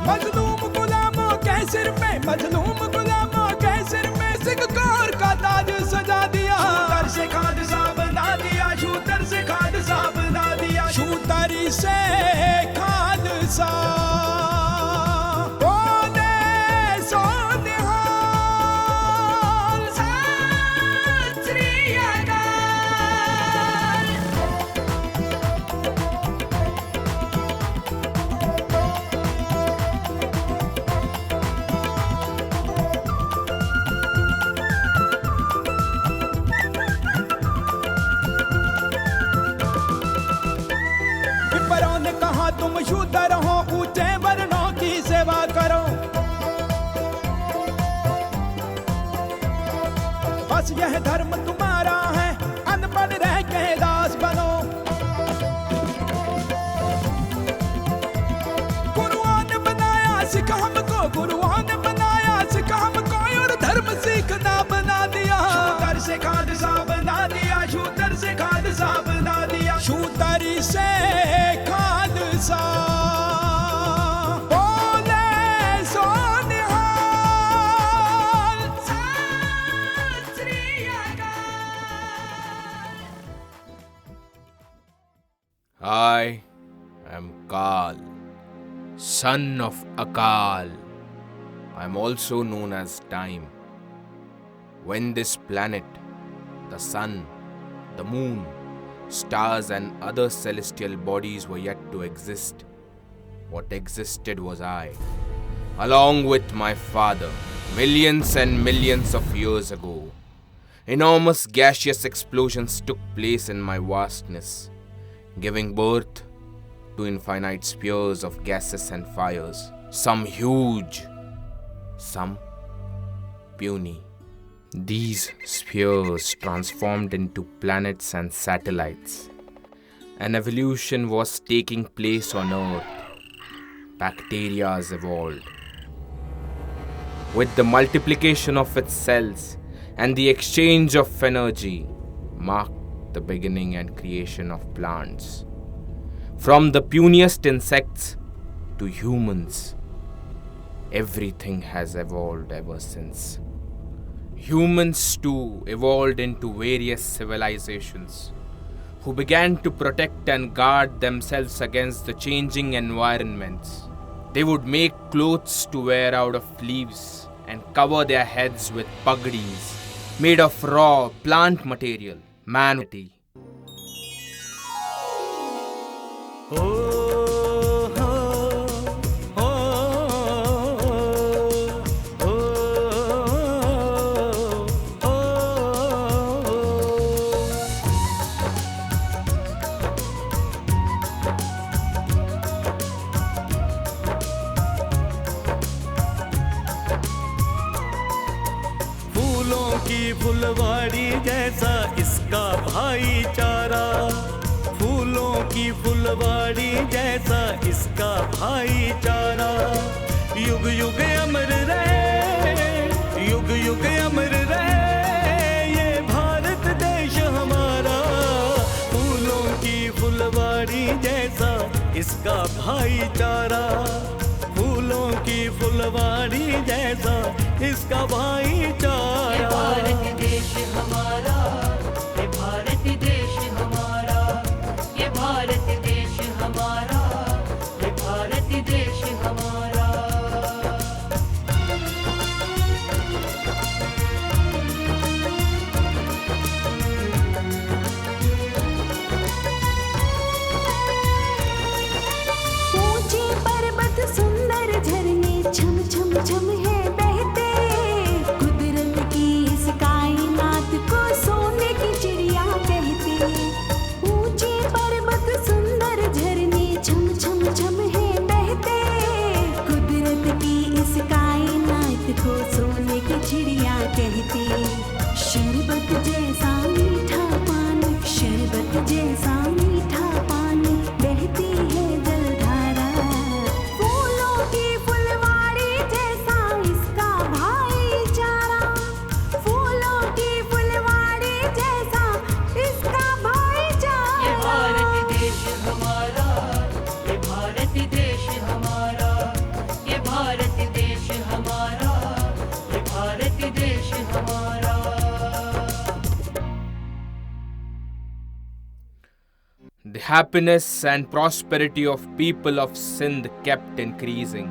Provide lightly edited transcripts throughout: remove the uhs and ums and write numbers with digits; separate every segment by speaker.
Speaker 1: मजलूम गुलामों के सिर पे, मजलूम गुलामों के सिर पे सिककोर का ताज सजा दिया। शूटर से खाद साबदा दिया, शूटर से खाद साबदा दिया, शूटर से खाद सा तुम शूद्र हो, ऊंचे वर्णों की सेवा करो। बस यह धर्म तुम्हारा है, अनपढ़ रह के दास बनो। गुरुओं ने बनाया सिख हमको, गुरुओं ने बनाया सिख हमको, और धर्म सीखना बना दिया। शूटर से खाद साबदा दिया, शूटर से खाद साबदा दिया, शूटर से खाद सा बोले सो निहाल। सत श्री अकाल।
Speaker 2: I am Kal, son of Akal. I am also known as Time. When this planet, the sun, the moon, stars and other celestial bodies were yet to exist, what existed was I, along with my father, millions and millions of years ago. Enormous gaseous explosions took place in my vastness, giving birth to infinite spheres of gases and fires, some huge, some puny. These spheres transformed into planets and satellites. An evolution was taking place on Earth. Bacteria evolved. With the multiplication of its cells and the exchange of energy marked the beginning and creation of plants. From the puniest insects to humans, everything has evolved ever since. Humans too evolved into various civilizations who began to protect and guard themselves against the changing environments. They would make clothes to wear out of leaves and cover their heads with pagdis made of raw plant material. Manity.
Speaker 3: फुलवाड़ी जैसा इसका भाईचारा, फूलों की फुलवाड़ी जैसा इसका भाईचारा, युग युग अमर रहे, युग युग अमर रहे ये भारत देश हमारा। फूलों की फुलवाड़ी जैसा इसका भाईचारा, फूलों की फुलवाड़ी जैसा इसका भाईचारा।
Speaker 4: ये भारत देश हमारा, ये भारत देश हमारा, ये भारत देश हमारा, ये भारत देश हमारा।
Speaker 5: ऊंचे पर्वत सुंदर झरने छम छम छम है बहते, कुदरत की
Speaker 2: happiness and prosperity of people of Sindh kept increasing.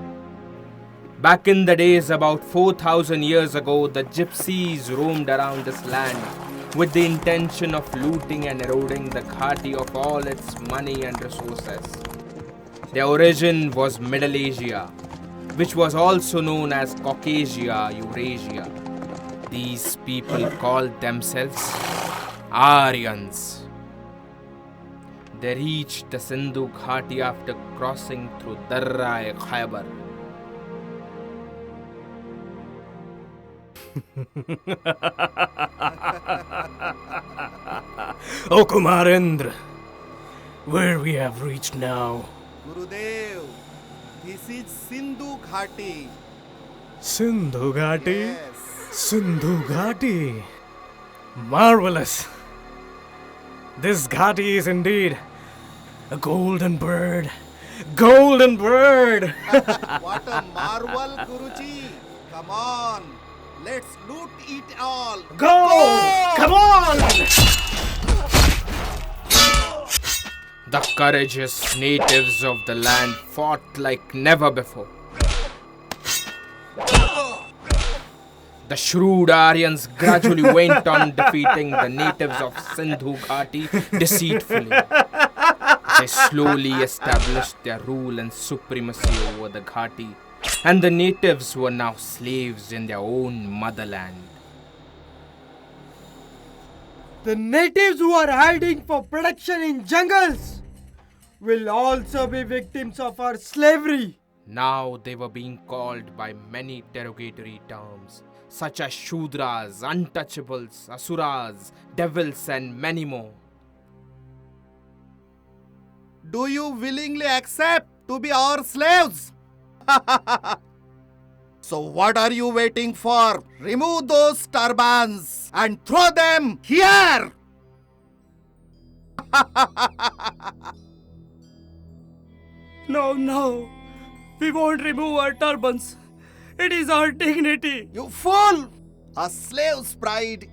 Speaker 2: Back in the days about 4,000 years ago, the gypsies roamed around this land with the intention of looting and eroding the Ghati of all its money and resources. Their origin was Middle Asia, which was also known as Caucasia, Eurasia. These people called themselves Aryans. They reached the Sindhu Ghati after crossing through Darra-e-Khyber.
Speaker 6: Oh, Kumarendra, where we have reached now.
Speaker 7: Gurudev, this is Sindhu Ghati.
Speaker 6: Sindhu Ghati?
Speaker 7: Yes.
Speaker 6: Sindhu Ghati. Marvelous. This Ghati is indeed a golden bird. Golden bird!
Speaker 7: What a marvel, Guruji. Come on, let's loot it all.
Speaker 6: Go! Come on!
Speaker 2: The courageous natives of the land fought like never before. The shrewd Aryans gradually went on defeating the natives of Sindhu Ghati deceitfully. They slowly established their rule and supremacy over the Ghati, and the natives were now slaves in their own motherland.
Speaker 8: The natives who are hiding for protection in jungles will also be victims of our slavery.
Speaker 2: Now they were being called by many derogatory terms, such as Shudras, Untouchables, Asuras, Devils, and many more.
Speaker 7: Do you willingly accept to be our slaves? So what are you waiting for? Remove those turbans and throw them here!
Speaker 8: No. We won't remove our turbans. It is our dignity.
Speaker 7: You fool! A slave's pride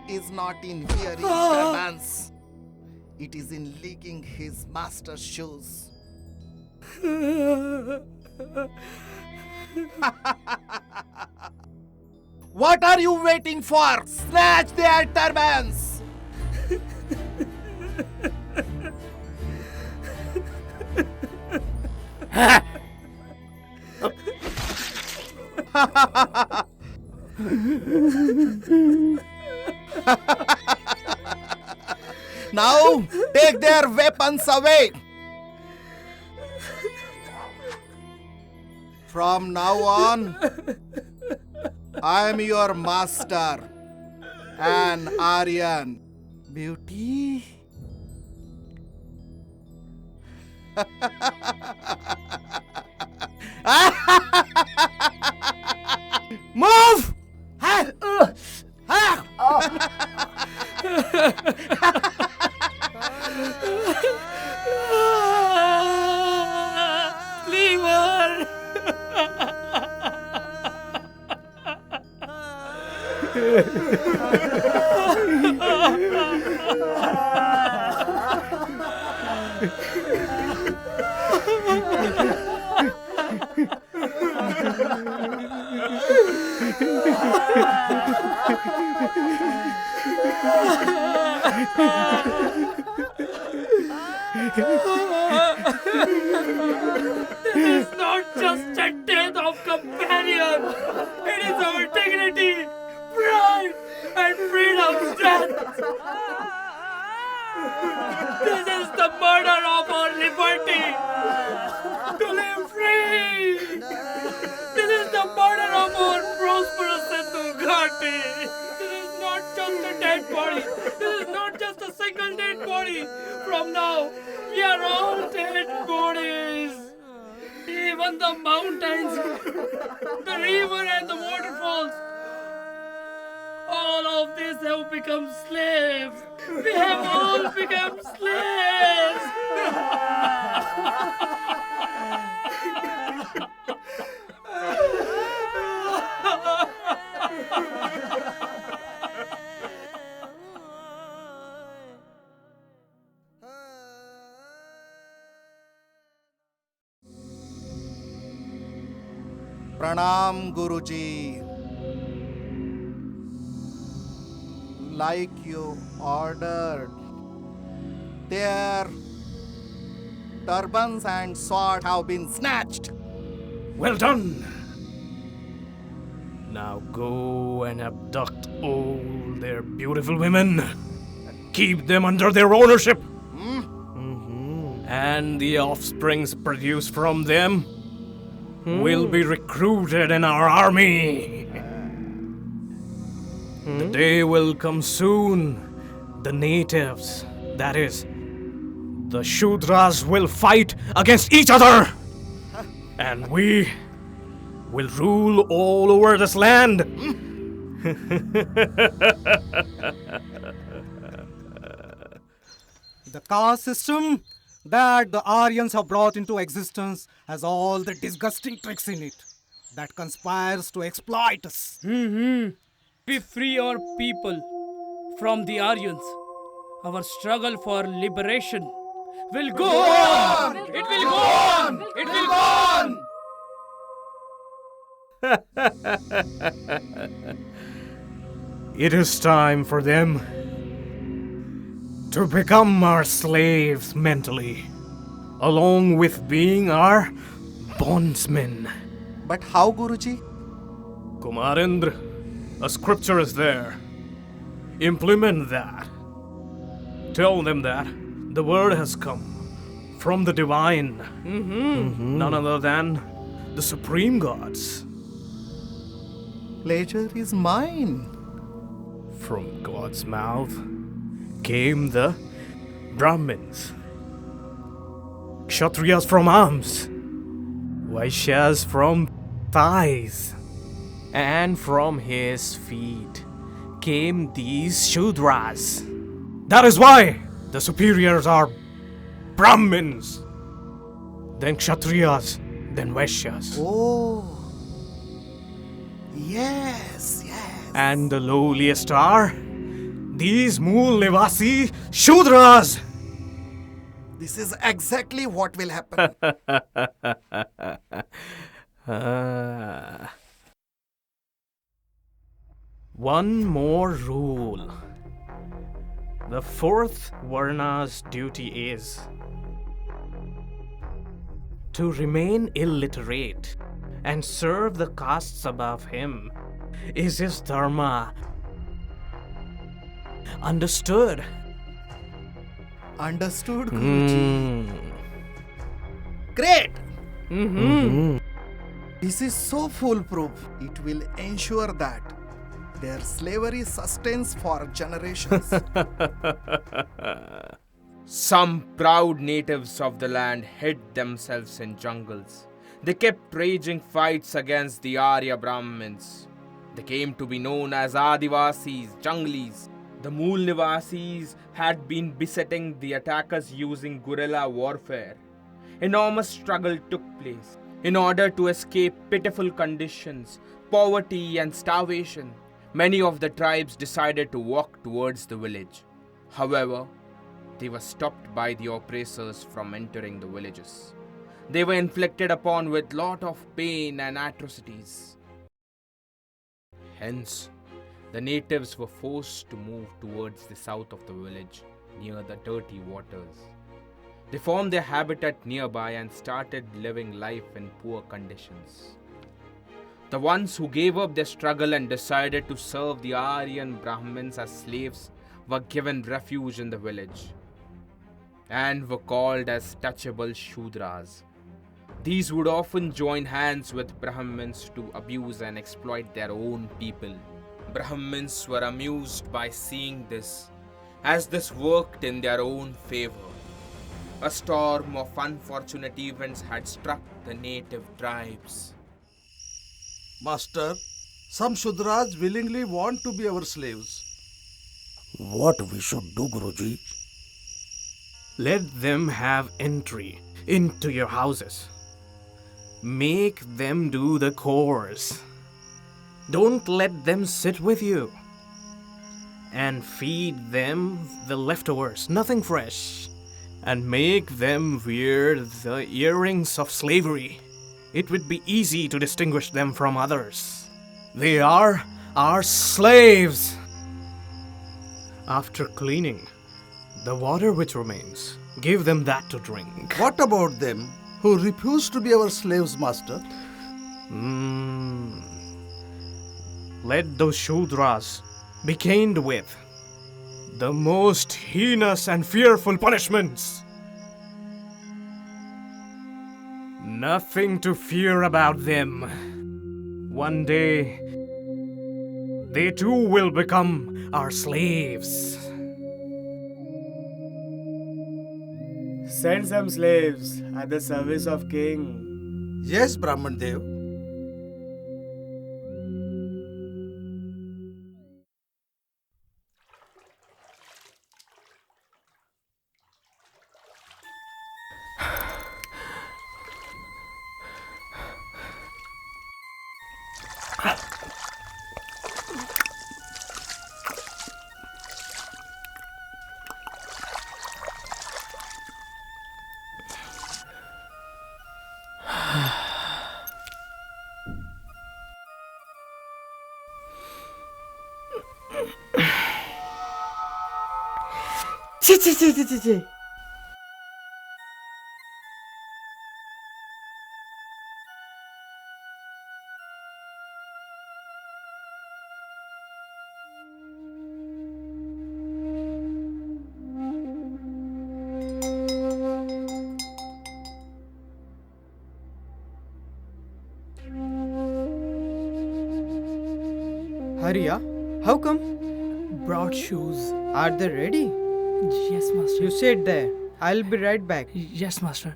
Speaker 7: is not in wearing turbans. It is in licking his master's shoes. What are you waiting for? Snatch their turbans! Now take their weapons away. From now on, I am your master, an Aryan. Beauty. Move!
Speaker 8: Leave her. This is not just a death of companion. It is our dignity, pride, and freedom's death. This is the murder of our liberty. To live free. This is the murder of our prosperous Sindhu Ghati. This is not just a dead body. This is not just a single dead body. From now, we are all dead bodies. Even the mountains, the river and the waterfalls, all of these have become slaves. We have all become slaves.
Speaker 7: Pranam Guruji. Like you ordered, their turbans and swords have been snatched.
Speaker 6: Well done! Now go and abduct all their beautiful women. Keep them under their ownership. And the offsprings produced from them will be recruited in our army. The day will come soon. The natives, that is, the Shudras, will fight against each other. And we will rule all over this land.
Speaker 9: The caste system that the Aryans have brought into existence has all the disgusting tricks in it that conspires to exploit us.
Speaker 8: We free our people from the Aryans. Our struggle for liberation will go on. It will go on. It will go on.
Speaker 6: It is time for them to become our slaves mentally, along with being our bondsmen.
Speaker 7: But how, Guruji?
Speaker 6: Kumarendra, a scripture is there. Implement that. Tell them that the word has come from the divine, none other than the supreme gods.
Speaker 7: Pleasure is mine.
Speaker 6: From God's mouth came the Brahmins, Kshatriyas from arms, Vaishyas from thighs, and from his feet came these Shudras. That is why the superiors are Brahmins, then Kshatriyas, then Vaishyas,
Speaker 7: Oh. Yes, yes.
Speaker 6: and the lowliest are these Mool Nivasi Shudras.
Speaker 7: This is exactly what will happen.
Speaker 6: One more rule. The fourth Varna's duty is to remain illiterate and serve the castes above him is his dharma. Understood?
Speaker 7: Understood, Guruji. Great! This is so foolproof. It will ensure that their slavery sustains for generations.
Speaker 2: Some proud natives of the land hid themselves in jungles. They kept raging fights against the Arya Brahmins. They came to be known as Adivasis, Junglis. The Mool Nivasis had been besetting the attackers using guerrilla warfare. Enormous struggle took place. In order to escape pitiful conditions, poverty and starvation, many of the tribes decided to walk towards the village. However, they were stopped by the oppressors from entering the villages. They were inflicted upon with lot of pain and atrocities. Hence, the natives were forced to move towards the south of the village, near the dirty waters. They formed their habitat nearby and started living life in poor conditions. The ones who gave up their struggle and decided to serve the Aryan Brahmins as slaves were given refuge in the village and were called as touchable Shudras. These would often join hands with Brahmins to abuse and exploit their own people. Brahmins were amused by seeing this, as this worked in their own favor. A storm of unfortunate events had struck the native tribes.
Speaker 10: Master, some Shudras willingly want to be our slaves.
Speaker 11: What we should do, Guruji?
Speaker 6: Let them have entry into your houses. Make them do the chores. Don't let them sit with you. And feed them the leftovers, nothing fresh. And make them wear the earrings of slavery. it would be easy to distinguish them from others. They are our slaves. After cleaning, the water which remains, give them that to drink.
Speaker 10: What about them who refuse to be our slaves, master?
Speaker 6: Let those Shudras be caned with the most heinous and fearful punishments. Nothing to fear about them. One day, they too will become our slaves.
Speaker 12: Send some slaves at the service of king.
Speaker 10: Yes, Brahman Dev.
Speaker 12: Chi.
Speaker 13: Hariya, how come?
Speaker 14: Brought shoes.
Speaker 13: Are they ready?
Speaker 14: Yes, master.
Speaker 13: You sit there. I'll be right back.
Speaker 14: Yes, master.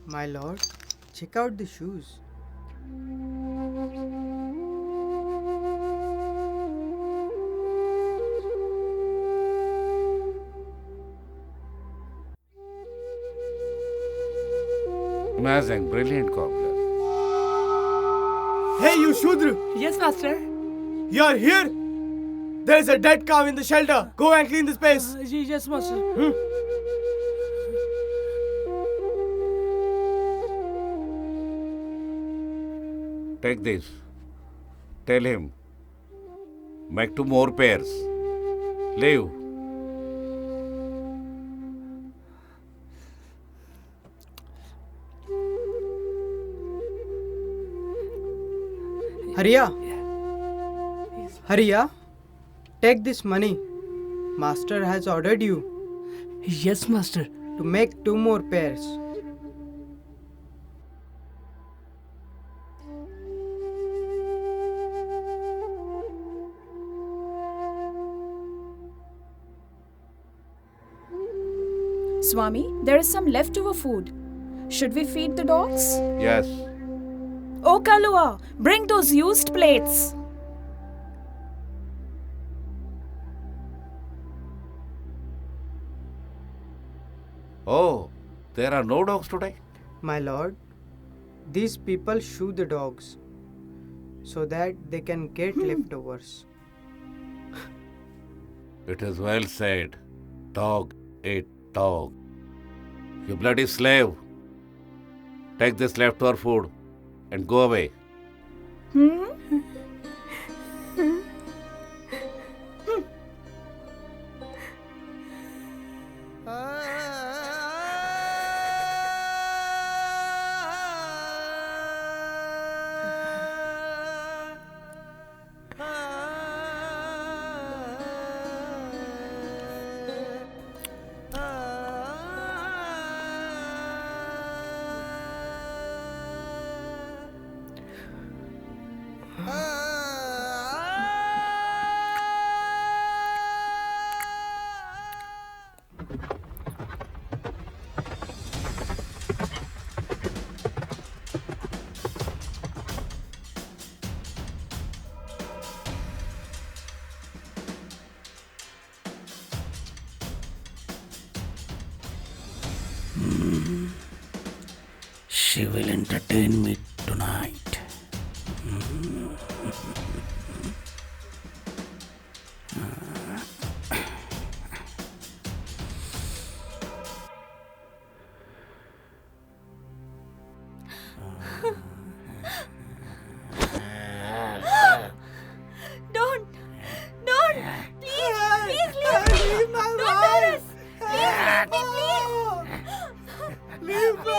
Speaker 13: My lord, check out the shoes.
Speaker 15: Amazing, brilliant cobbler.
Speaker 12: Hey, you Shudra!
Speaker 14: Yes, master.
Speaker 12: You're here? There's a dead cow in the shelter. Go and clean this place.
Speaker 14: Yes, master.
Speaker 15: Take this. Tell him. Make 2 more pairs. Leave.
Speaker 13: Hariya. Hariya, take this money. Master has ordered you.
Speaker 14: Yes, master.
Speaker 13: To make 2 more pairs.
Speaker 5: Swami, there is some leftover food. Should we feed the dogs?
Speaker 15: Yes.
Speaker 5: Oh, Kalua, bring those used plates.
Speaker 15: Oh, there are no dogs today?
Speaker 13: My lord, these people shoe the dogs so that they can get leftovers.
Speaker 15: It is well said. Dog ate dog. You bloody slave. Take this leftover food and go away.
Speaker 11: She will entertain me tonight.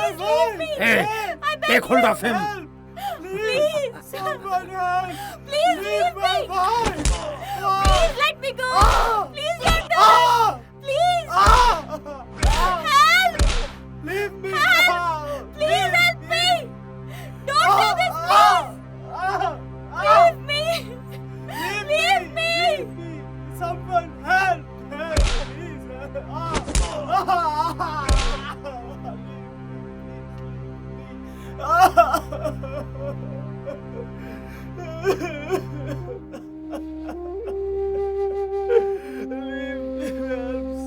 Speaker 5: Please leave me.
Speaker 11: Hey,
Speaker 5: I beg
Speaker 11: take hold
Speaker 5: you.
Speaker 11: of him.
Speaker 5: Please.
Speaker 12: Someone help!
Speaker 5: Please leave me.
Speaker 12: my boy!
Speaker 5: Please let me go. Please let go. Please. Help.
Speaker 12: Leave me!
Speaker 5: Help. Please help me. Don't do this, please. Leave me. Leave me.
Speaker 12: Someone help! Help, please! Help,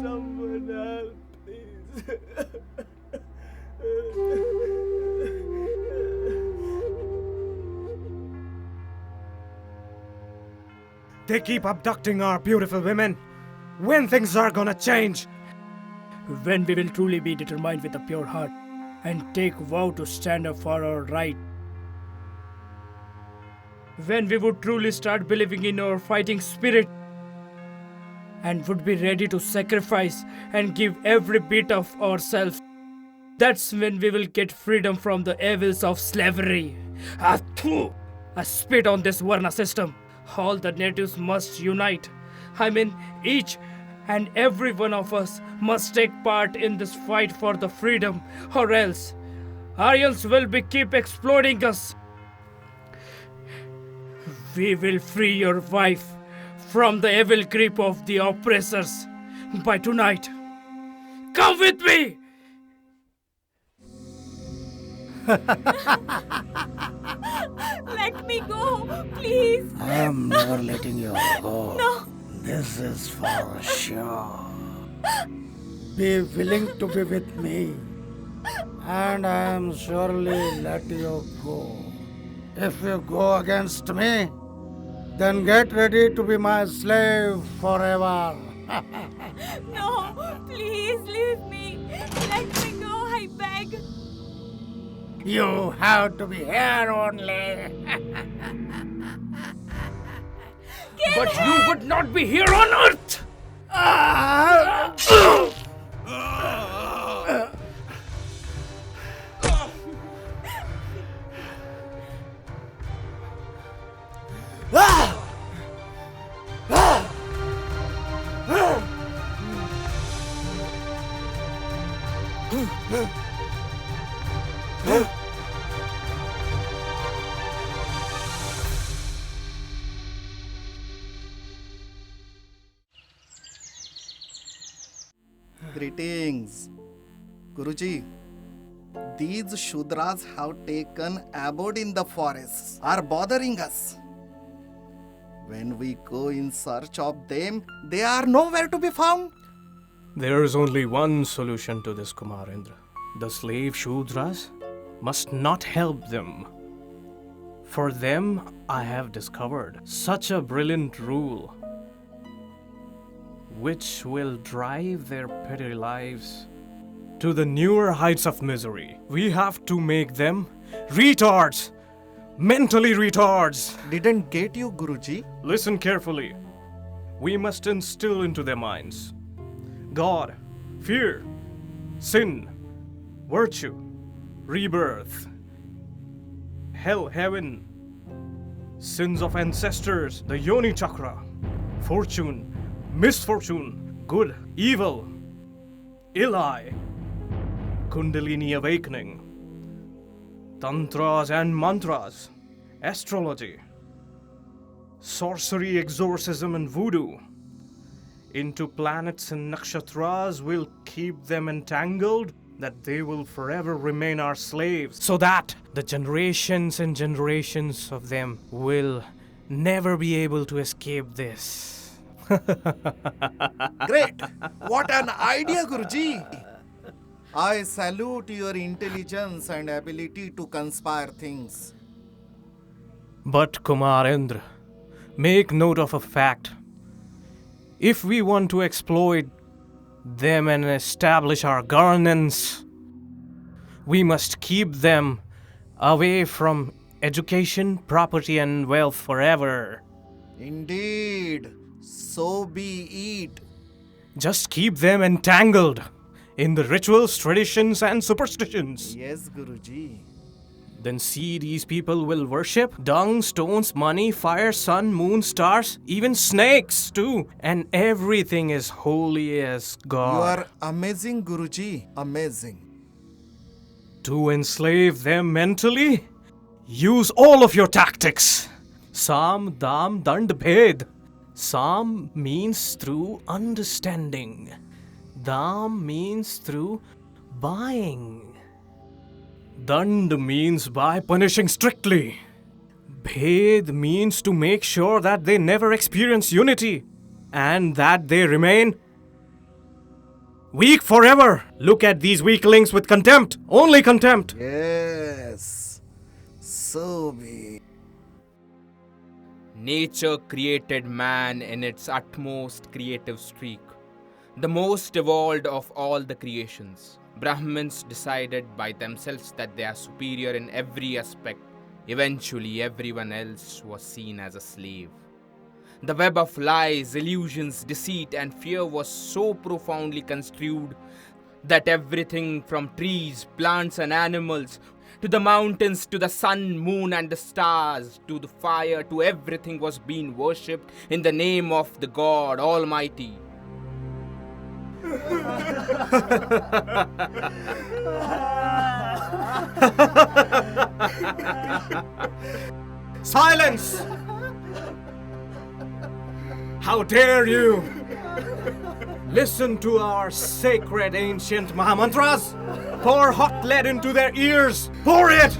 Speaker 12: someone help, please!
Speaker 6: They keep abducting our beautiful women. When things are gonna change?
Speaker 14: When we will truly be determined with a pure heart and take vow to stand up for our right. When we would truly start believing in our fighting spirit and would be ready to sacrifice and give every bit of ourselves. That's when we will get freedom from the evils of slavery. Athu! I spit on this Varna system. All the natives must unite. I mean, each and every one of us must take part in this fight for the freedom, or else Aryans will keep exploiting us. We will free your wife from the evil grip of the oppressors by tonight. Come with me!
Speaker 5: Let me go, please.
Speaker 11: I am never letting you go.
Speaker 5: No.
Speaker 11: This is for sure. Be willing to be with me, and I am surely let you go. If you go against me, then get ready to be my slave forever.
Speaker 5: No, please leave me. Let me go, I beg.
Speaker 11: You have to be here only.
Speaker 14: But you would not be here on earth!
Speaker 7: Greetings. Guruji, these Shudras have taken abode in the forests, are bothering us. When we go in search of them, they are nowhere to be found.
Speaker 6: There is only one solution to this, Kumarendra. The slave Shudras must not help them. For them, I have discovered such a brilliant rule which will drive their petty lives to the newer heights of misery. We have to make them retards, mentally retards.
Speaker 7: Didn't get you, Guruji.
Speaker 6: Listen carefully. We must instill into their minds God, fear, sin, virtue, rebirth, hell, heaven, sins of ancestors, the Yoni Chakra, fortune, misfortune, good, evil, ill-eye, Kundalini awakening, tantras and mantras, astrology, sorcery, exorcism and voodoo, into planets and nakshatras will keep them entangled, that they will forever remain our slaves, so that the generations and generations of them will never be able to escape this.
Speaker 7: Great. What an idea, Guruji. I salute your intelligence and ability to conspire things.
Speaker 6: But Kumarendra, make note of a fact. If we want to exploit them and establish our governance, we must keep them away from education, property, and wealth forever.
Speaker 7: Indeed, so be it.
Speaker 6: Just keep them entangled in the rituals, traditions, and superstitions.
Speaker 7: Yes, Guruji.
Speaker 6: Then see, these people will worship dung, stones, money, fire, sun, moon, stars, even snakes too. And everything is holy as God.
Speaker 7: You are amazing, Guruji. Amazing.
Speaker 6: To enslave them mentally, use all of your tactics. Sam, dam, dand, bhed. Sam means through understanding. Dam means through buying. Dand means by punishing strictly. Bhed means to make sure that they never experience unity and that they remain weak forever. Look at these weaklings with contempt, only contempt.
Speaker 7: Yes. So be.
Speaker 2: Nature created man in its utmost creative streak, the most evolved of all the creations. Brahmins decided by themselves that they are superior in every aspect. Eventually, everyone else was seen as a slave. The web of lies, illusions, deceit, and fear was so profoundly construed that everything from trees, plants, and animals, to the mountains, to the sun, moon, and the stars, to the fire, to everything was being worshipped in the name of the God Almighty.
Speaker 6: Silence! How dare you! Listen to our sacred ancient Mahamantras! Pour hot lead into their ears! Pour it!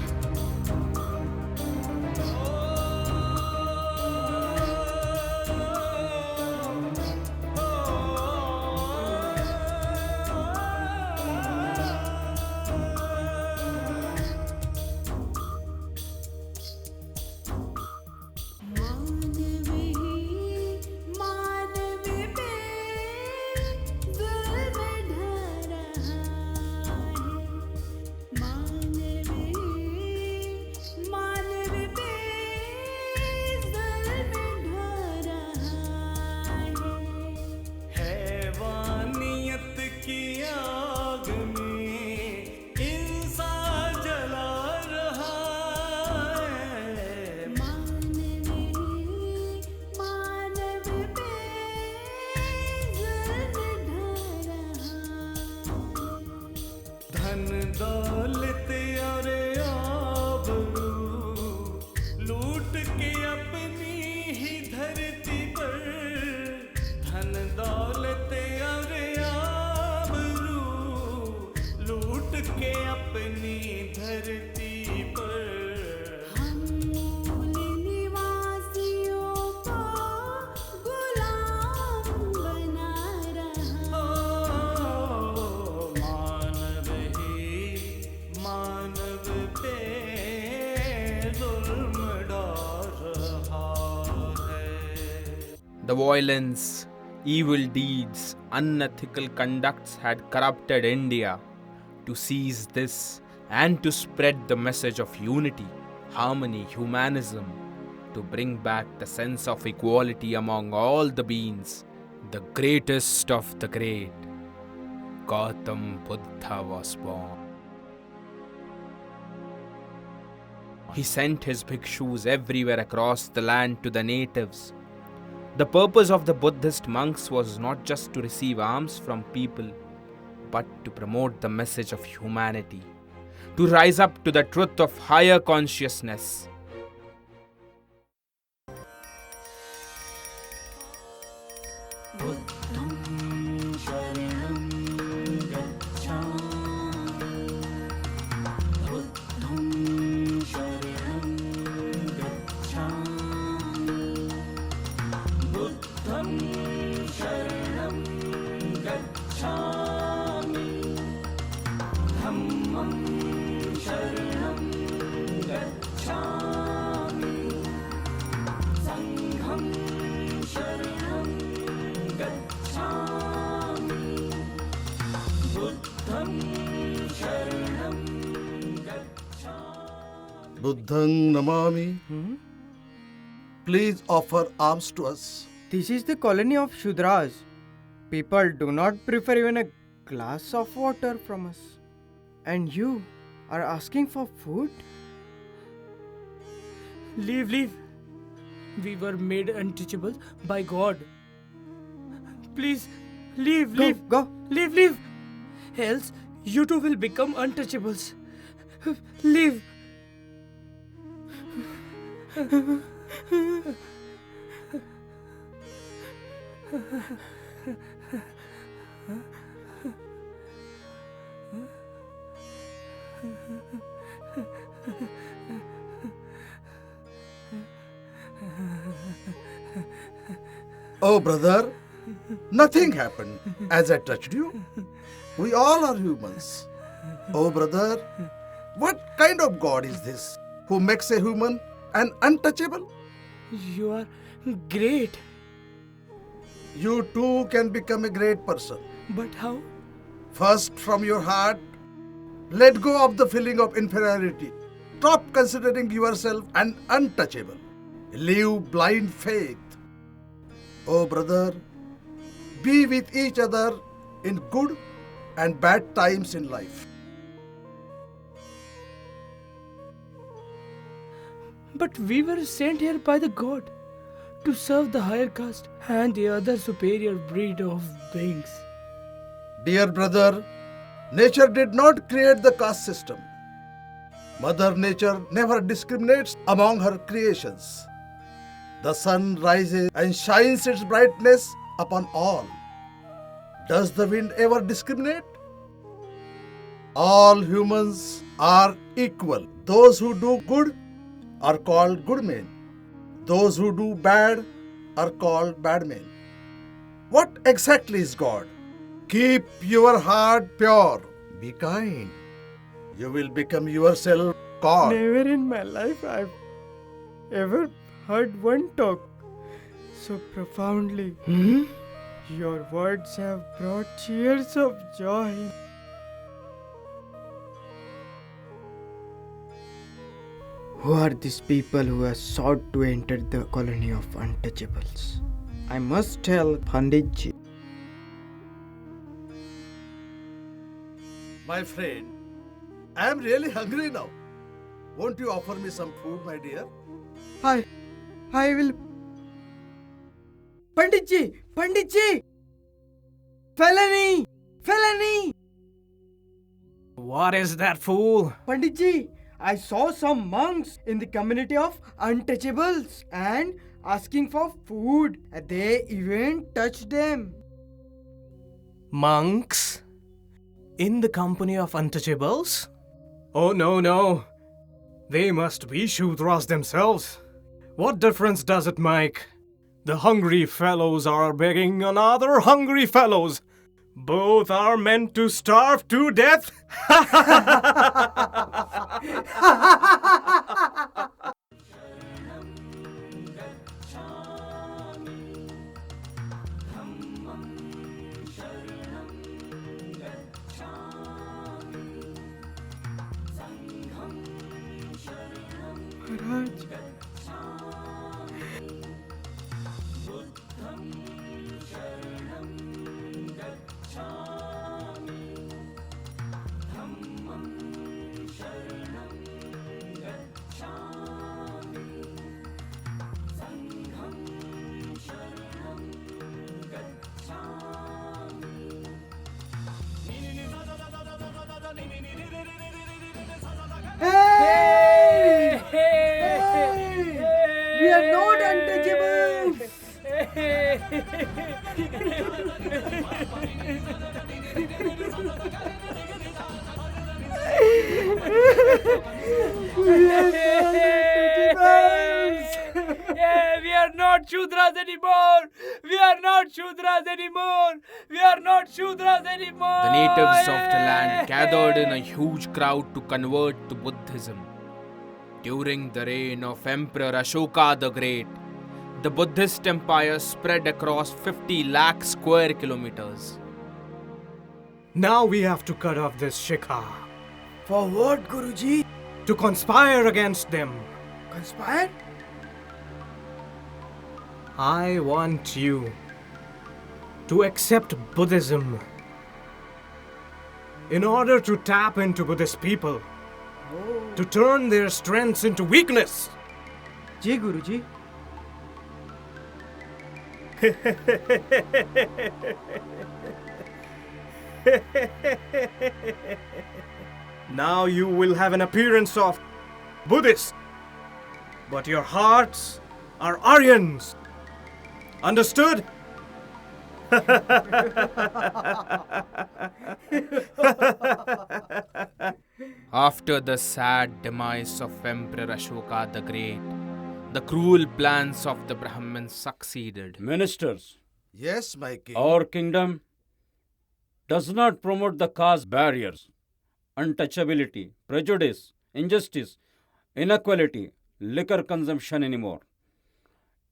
Speaker 6: The violence, evil deeds, unethical conducts had corrupted India. To seize this and to spread the message of unity, harmony, humanism, to bring back the sense of equality among all the beings, the greatest of the great, Gautam Buddha was born. He sent his bhikshus everywhere across the land to the natives. The purpose of the Buddhist monks was not just to receive alms from people, but to promote the message of humanity, to rise up to the truth of higher consciousness.
Speaker 10: Buddhang Namami. Please offer alms to us.
Speaker 13: This is the colony of Shudras. People do not prefer even a glass of water from us. And you are asking for food?
Speaker 14: Leave. We were made untouchable by God. Please, leave.
Speaker 13: Go.
Speaker 14: Leave. Else, you too will become untouchables. Leave.
Speaker 10: Oh, brother, nothing happened as I touched you. We all are humans. Oh, brother, what kind of God is this who makes a human an untouchable?
Speaker 14: You are great.
Speaker 10: You too can become a great person.
Speaker 14: But how?
Speaker 10: First, from your heart, let go of the feeling of inferiority. Stop considering yourself an untouchable. Live blind faith. Oh, brother, be with each other in good and bad times in life.
Speaker 14: But we were sent here by the God to serve the higher caste and the other superior breed of beings.
Speaker 10: Dear brother, nature did not create the caste system. Mother Nature never discriminates among her creations. The sun rises and shines its brightness upon all. Does the wind ever discriminate? All humans are equal. Those who do good are called good men. Those who do bad are called bad men. What exactly is God? Keep your heart pure. Be kind. You will become yourself God.
Speaker 13: Never in my life I've ever heard one talk so profoundly. Your words have brought tears of joy. Who are these people who have sought to enter the colony of untouchables? I must tell Panditji.
Speaker 10: My friend, I am really hungry now. Won't you offer me some food, my dear?
Speaker 13: I will. Panditji! Felony!
Speaker 6: What is that, fool?
Speaker 13: Panditji, I saw some monks in the community of untouchables and asking for food. They even touched them.
Speaker 6: Monks? In the company of untouchables? Oh, no. They must be Shudras themselves. What difference does it make? The hungry fellows are begging another hungry fellows. Both are meant to starve to death.
Speaker 13: Maharaj. Hey! We are not untouchables!
Speaker 14: We are not Shudras anymore!
Speaker 2: The natives of the land gathered in a huge crowd to convert to Buddhism. During the reign of Emperor Ashoka the Great, the Buddhist empire spread across 50 lakh square kilometers.
Speaker 6: Now we have to cut off this Shikha.
Speaker 13: For what, Guruji?
Speaker 6: To conspire against them.
Speaker 13: Conspire?
Speaker 6: I want you to accept Buddhism in order to tap into Buddhist people, to turn their strengths into weakness.
Speaker 12: Ji Guruji.
Speaker 6: Now you will have an appearance of Buddhist, but your hearts are Aryans. Understood?
Speaker 2: After the sad demise of Emperor Ashoka the Great, the cruel plans of the Brahmins succeeded.
Speaker 3: Ministers,
Speaker 10: Yes, my king.
Speaker 3: our kingdom does not promote the caste barriers, untouchability, prejudice, injustice, inequality, liquor consumption anymore,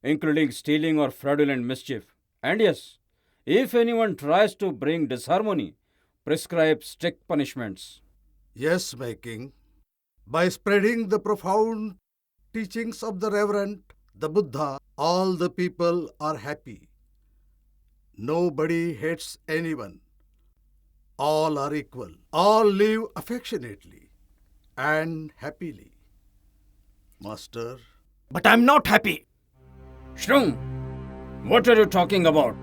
Speaker 3: including stealing or fraudulent mischief. And yes, if anyone tries to bring disharmony, prescribe strict punishments.
Speaker 10: Yes, my king. By spreading the profound teachings of the Reverend, the Buddha, all the people are happy. Nobody hates anyone. All are equal. All live affectionately and happily. Master.
Speaker 11: But I'm not happy.
Speaker 3: Shrung, what are you talking about?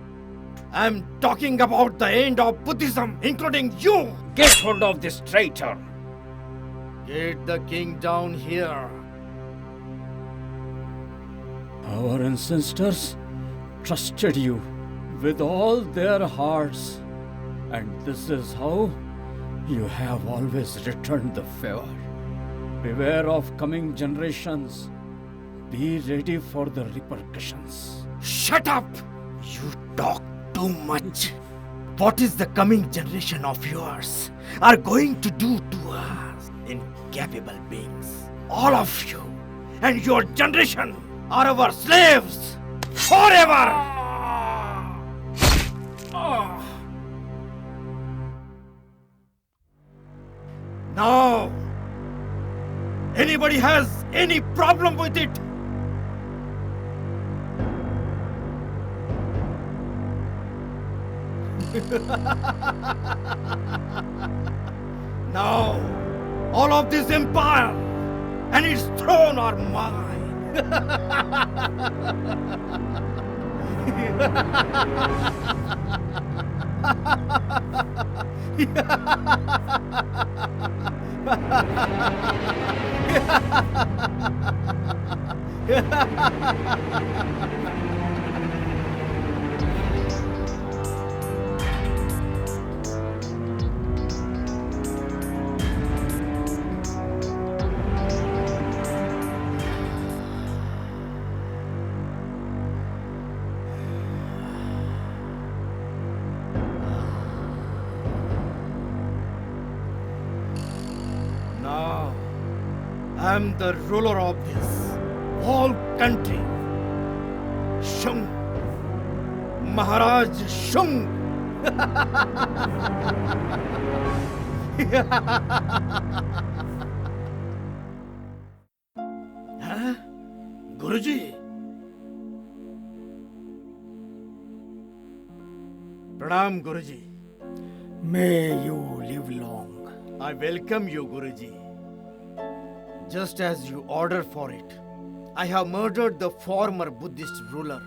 Speaker 11: I'm talking about the end of Buddhism, including you.
Speaker 3: Get hold of this traitor.
Speaker 11: Get the king down here.
Speaker 3: Our ancestors trusted you with all their hearts, and this is how you have always returned the favor. Beware of coming generations. Be ready for the repercussions.
Speaker 11: Shut up! You talk too much. What is the coming generation of yours are going to do to us, incapable beings? All of you and your generation are our slaves forever! Now, anybody has any problem with it? Now, all of this empire and its throne are mine. Now, I'm the ruler of this whole country. Shung. Maharaj Shung. Huh? Guruji? Pranam, Guruji.
Speaker 9: May you live long.
Speaker 11: I welcome you, Guruji. Just as you order for it, I have murdered the former Buddhist ruler,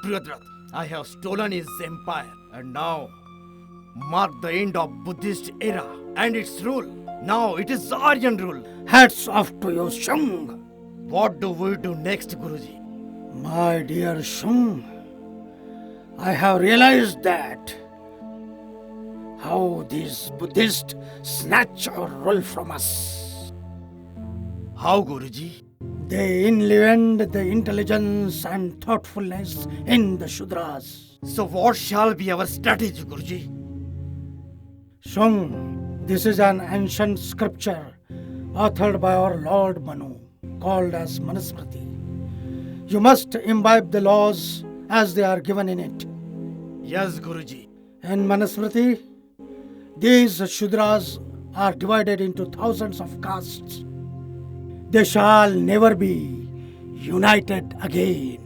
Speaker 11: Priyadrat. I have stolen his empire, and now mark the end of Buddhist era and its rule. Now it is Aryan rule.
Speaker 9: Hats off to you, Shung.
Speaker 11: What do we do next, Guruji?
Speaker 9: My dear Shung, I have realized that how these Buddhists snatch our rule from us.
Speaker 11: How, Guruji?
Speaker 9: They enlivened the intelligence and thoughtfulness in the Shudras.
Speaker 11: So what shall be our strategy, Guruji?
Speaker 9: Shung, this is an ancient scripture authored by our Lord Manu, called as Manusmriti. You must imbibe the laws as they are given in it.
Speaker 11: Yes, Guruji.
Speaker 9: In Manusmriti, these Shudras are divided into thousands of castes. They shall never be united again.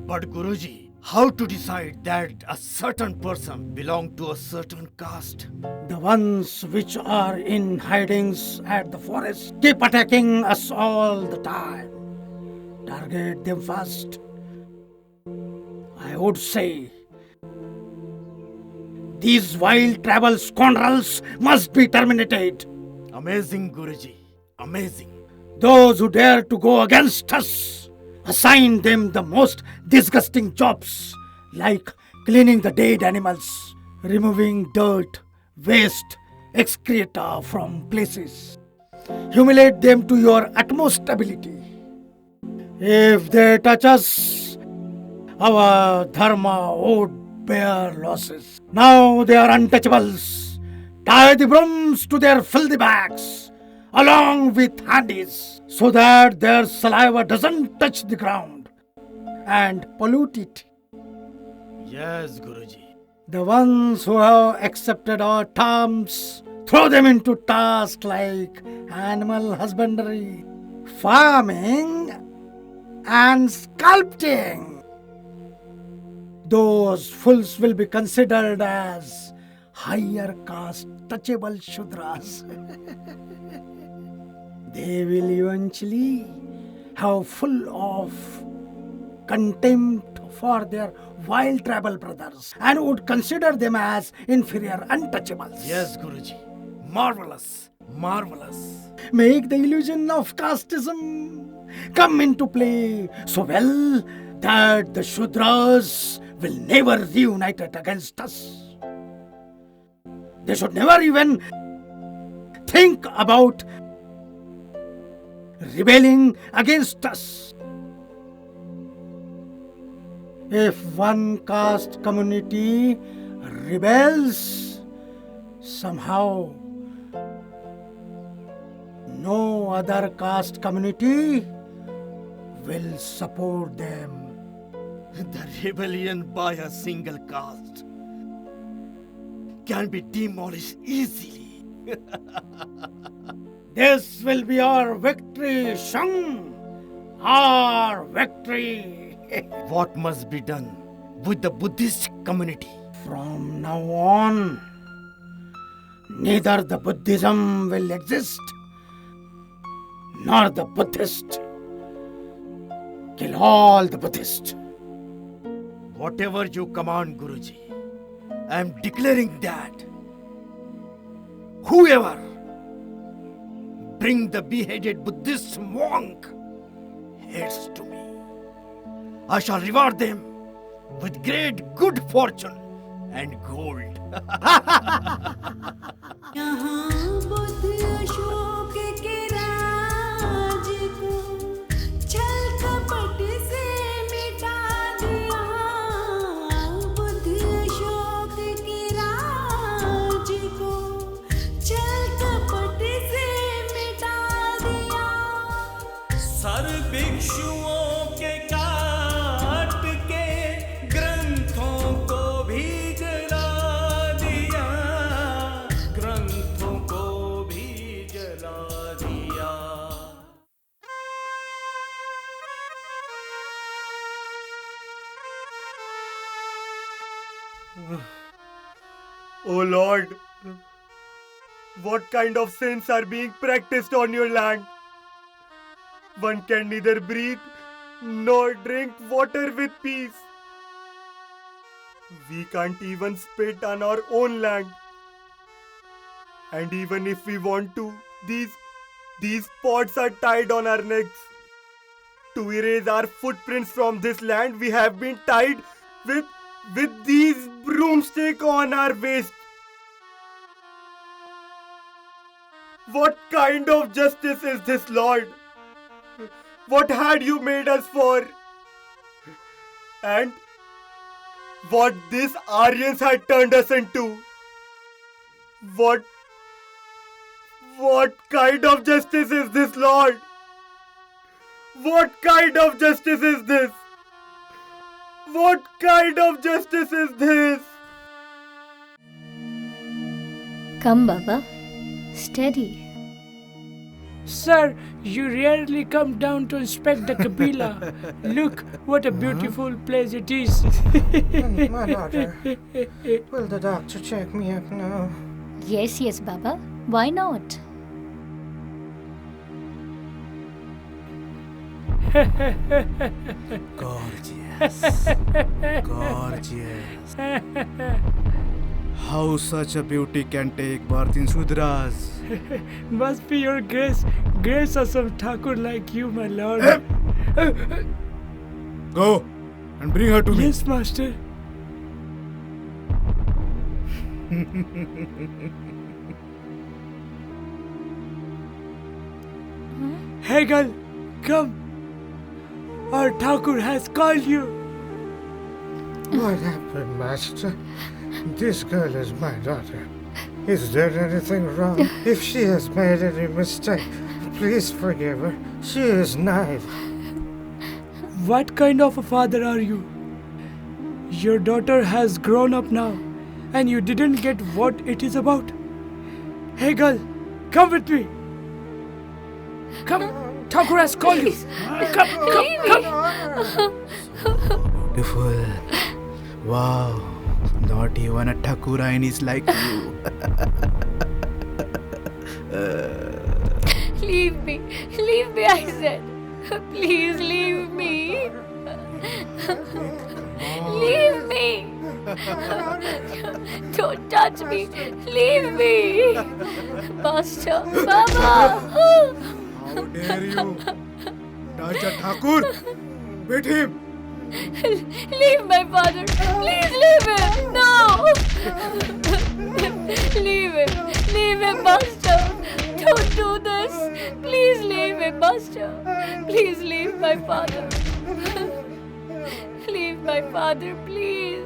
Speaker 11: But Guruji, how to decide that a certain person belong to a certain caste?
Speaker 9: The ones which are in hidings at the forest keep attacking us all the time. Target them first. I would say these wild travel scoundrels must be terminated.
Speaker 11: Amazing, Guruji. Amazing.
Speaker 9: Those who dare to go against us, assign them the most disgusting jobs, like cleaning the dead animals, removing dirt, waste, excreta from places. Humiliate them to your utmost ability. If they touch us, our dharma would bear losses. Now they are untouchables. Tie the brooms to their filthy backs, along with handies, so that their saliva doesn't touch the ground and pollute it.
Speaker 11: Yes, Guruji.
Speaker 9: The ones who have accepted our terms, throw them into tasks like animal husbandry, farming, and sculpting. Those fools will be considered as higher caste touchable Shudras. They will eventually have full of contempt for their wild tribal brothers and would consider them as inferior untouchables.
Speaker 11: Yes, Guruji. Marvelous. Marvelous.
Speaker 9: Make the illusion of casteism come into play so well that the Shudras will never reunite against us. They should never even think about rebelling against us. If one caste community rebels, somehow no other caste community will support them.
Speaker 11: The rebellion by a single caste can be demolished easily.
Speaker 9: This will be our victory, Shang. Our victory.
Speaker 11: What must be done with the Buddhist community?
Speaker 9: From now on, neither the Buddhism will exist, nor the Buddhist. Kill all the Buddhists.
Speaker 11: Whatever you command, Guruji, I am declaring that whoever bring the beheaded Buddhist monk heads to me, I shall reward them with great good fortune and gold.
Speaker 1: भिक्षुओं के काट के ग्रंथों को भी जला दिया, ग्रंथों को भी जला दिया।
Speaker 13: Oh Lord, what kind of sins are being practiced on your land? One can neither breathe nor drink water with peace. We can't even spit on our own land. And even if we want to, these pots are tied on our necks. To erase our footprints from this land, we have been tied with these broomsticks on our waist. What kind of justice is this, Lord? What had you made us for? And what these Aryans had turned us into? What kind of justice is this, Lord? What kind of justice is this? What kind of justice is this?
Speaker 16: Come, Baba. Steady.
Speaker 14: Sir, you rarely come down to inspect the Kabila. Look, what a beautiful place it is.
Speaker 11: My daughter, will the doctor check me up now?
Speaker 16: Yes, yes, Baba. Why not?
Speaker 1: Gorgeous. Gorgeous. How such a beauty can take birth in Shudras?
Speaker 14: Must be your grace. Grace of some Thakur like you, my lord.
Speaker 1: Go and bring her to me.
Speaker 14: Yes, master. Hey girl, come. Our Thakur has called you.
Speaker 11: What happened, master? This girl is my daughter. Is there anything wrong? If she has made any mistake, please forgive her. She is naive.
Speaker 14: What kind of a father are you? Your daughter has grown up now, and you didn't get what it is about. Hey girl, come with me. Come, Thakur has called you. Come.
Speaker 1: Beautiful. Wow. Not even a Thakurain is like you.
Speaker 16: Leave me, I said. Please leave me. Leave me. Don't touch me. Leave me. Master, Baba.
Speaker 1: How dare you touch a Thakur? Beat him.
Speaker 16: Leave my father. Please leave him. No. Leave him. Leave him, master. Don't do this. Please leave him, master. Please leave my father. Leave my father, please.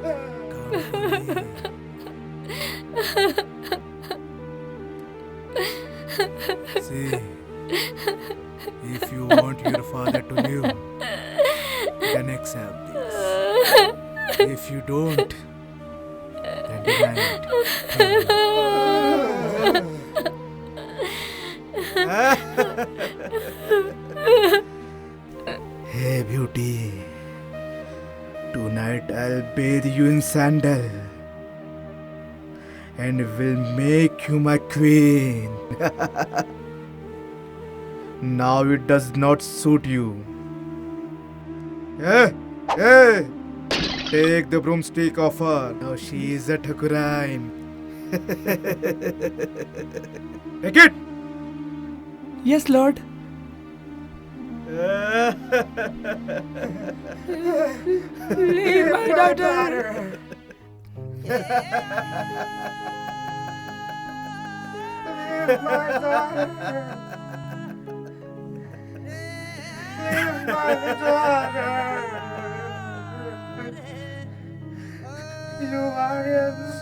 Speaker 1: See, if you want your father to live, then accept this. If you don't, then deny it. Hey beauty, tonight I'll bathe you in sandal and will make you my queen. Now it does not suit you. Hey! Take the broomstick off her. Now she is a Thakurain. Take it!
Speaker 14: Yes, Lord. Leave my daughter.
Speaker 11: Leave my daughter. Leave my daughter. You Aryans,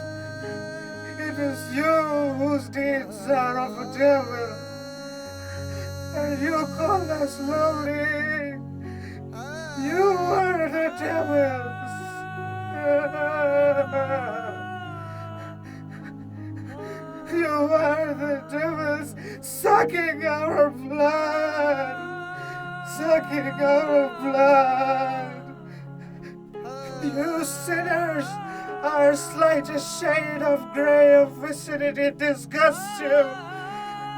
Speaker 11: it is you whose deeds are of a devil, and you call us lovely. You are the devils. You are the devils sucking our blood, sucking our blood. You sinners, our slightest shade of grey of vicinity disgusts you.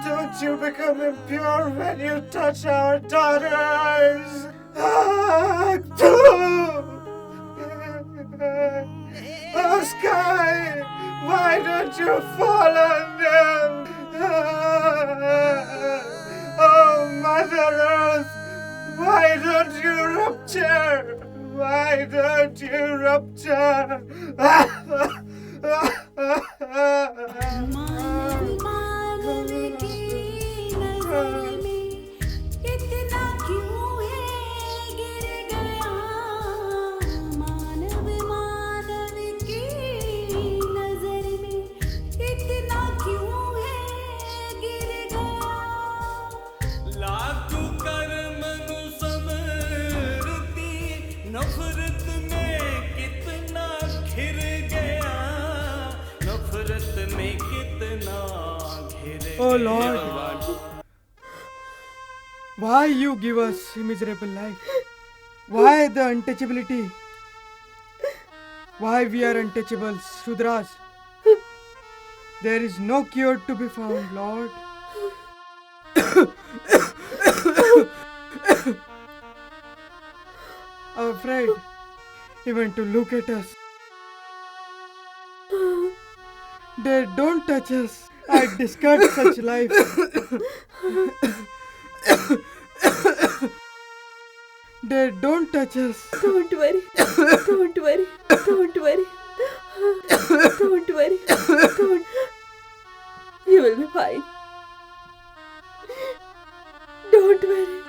Speaker 11: Don't you become impure when you touch our daughters? Oh, sky, why don't you fall on them? Oh, Mother Earth, why don't you rupture? Why don't you rupture?
Speaker 14: Oh Lord.
Speaker 12: Why you give us a miserable life? Why the untouchability? Why we are untouchables, Shudras? There is no cure to be found, Lord. Afraid even to look at us. They don't touch us. I discard such life. They don't touch us.
Speaker 16: Don't worry. Don't worry. Don't worry. Don't worry. Don't. You will be fine. Don't worry.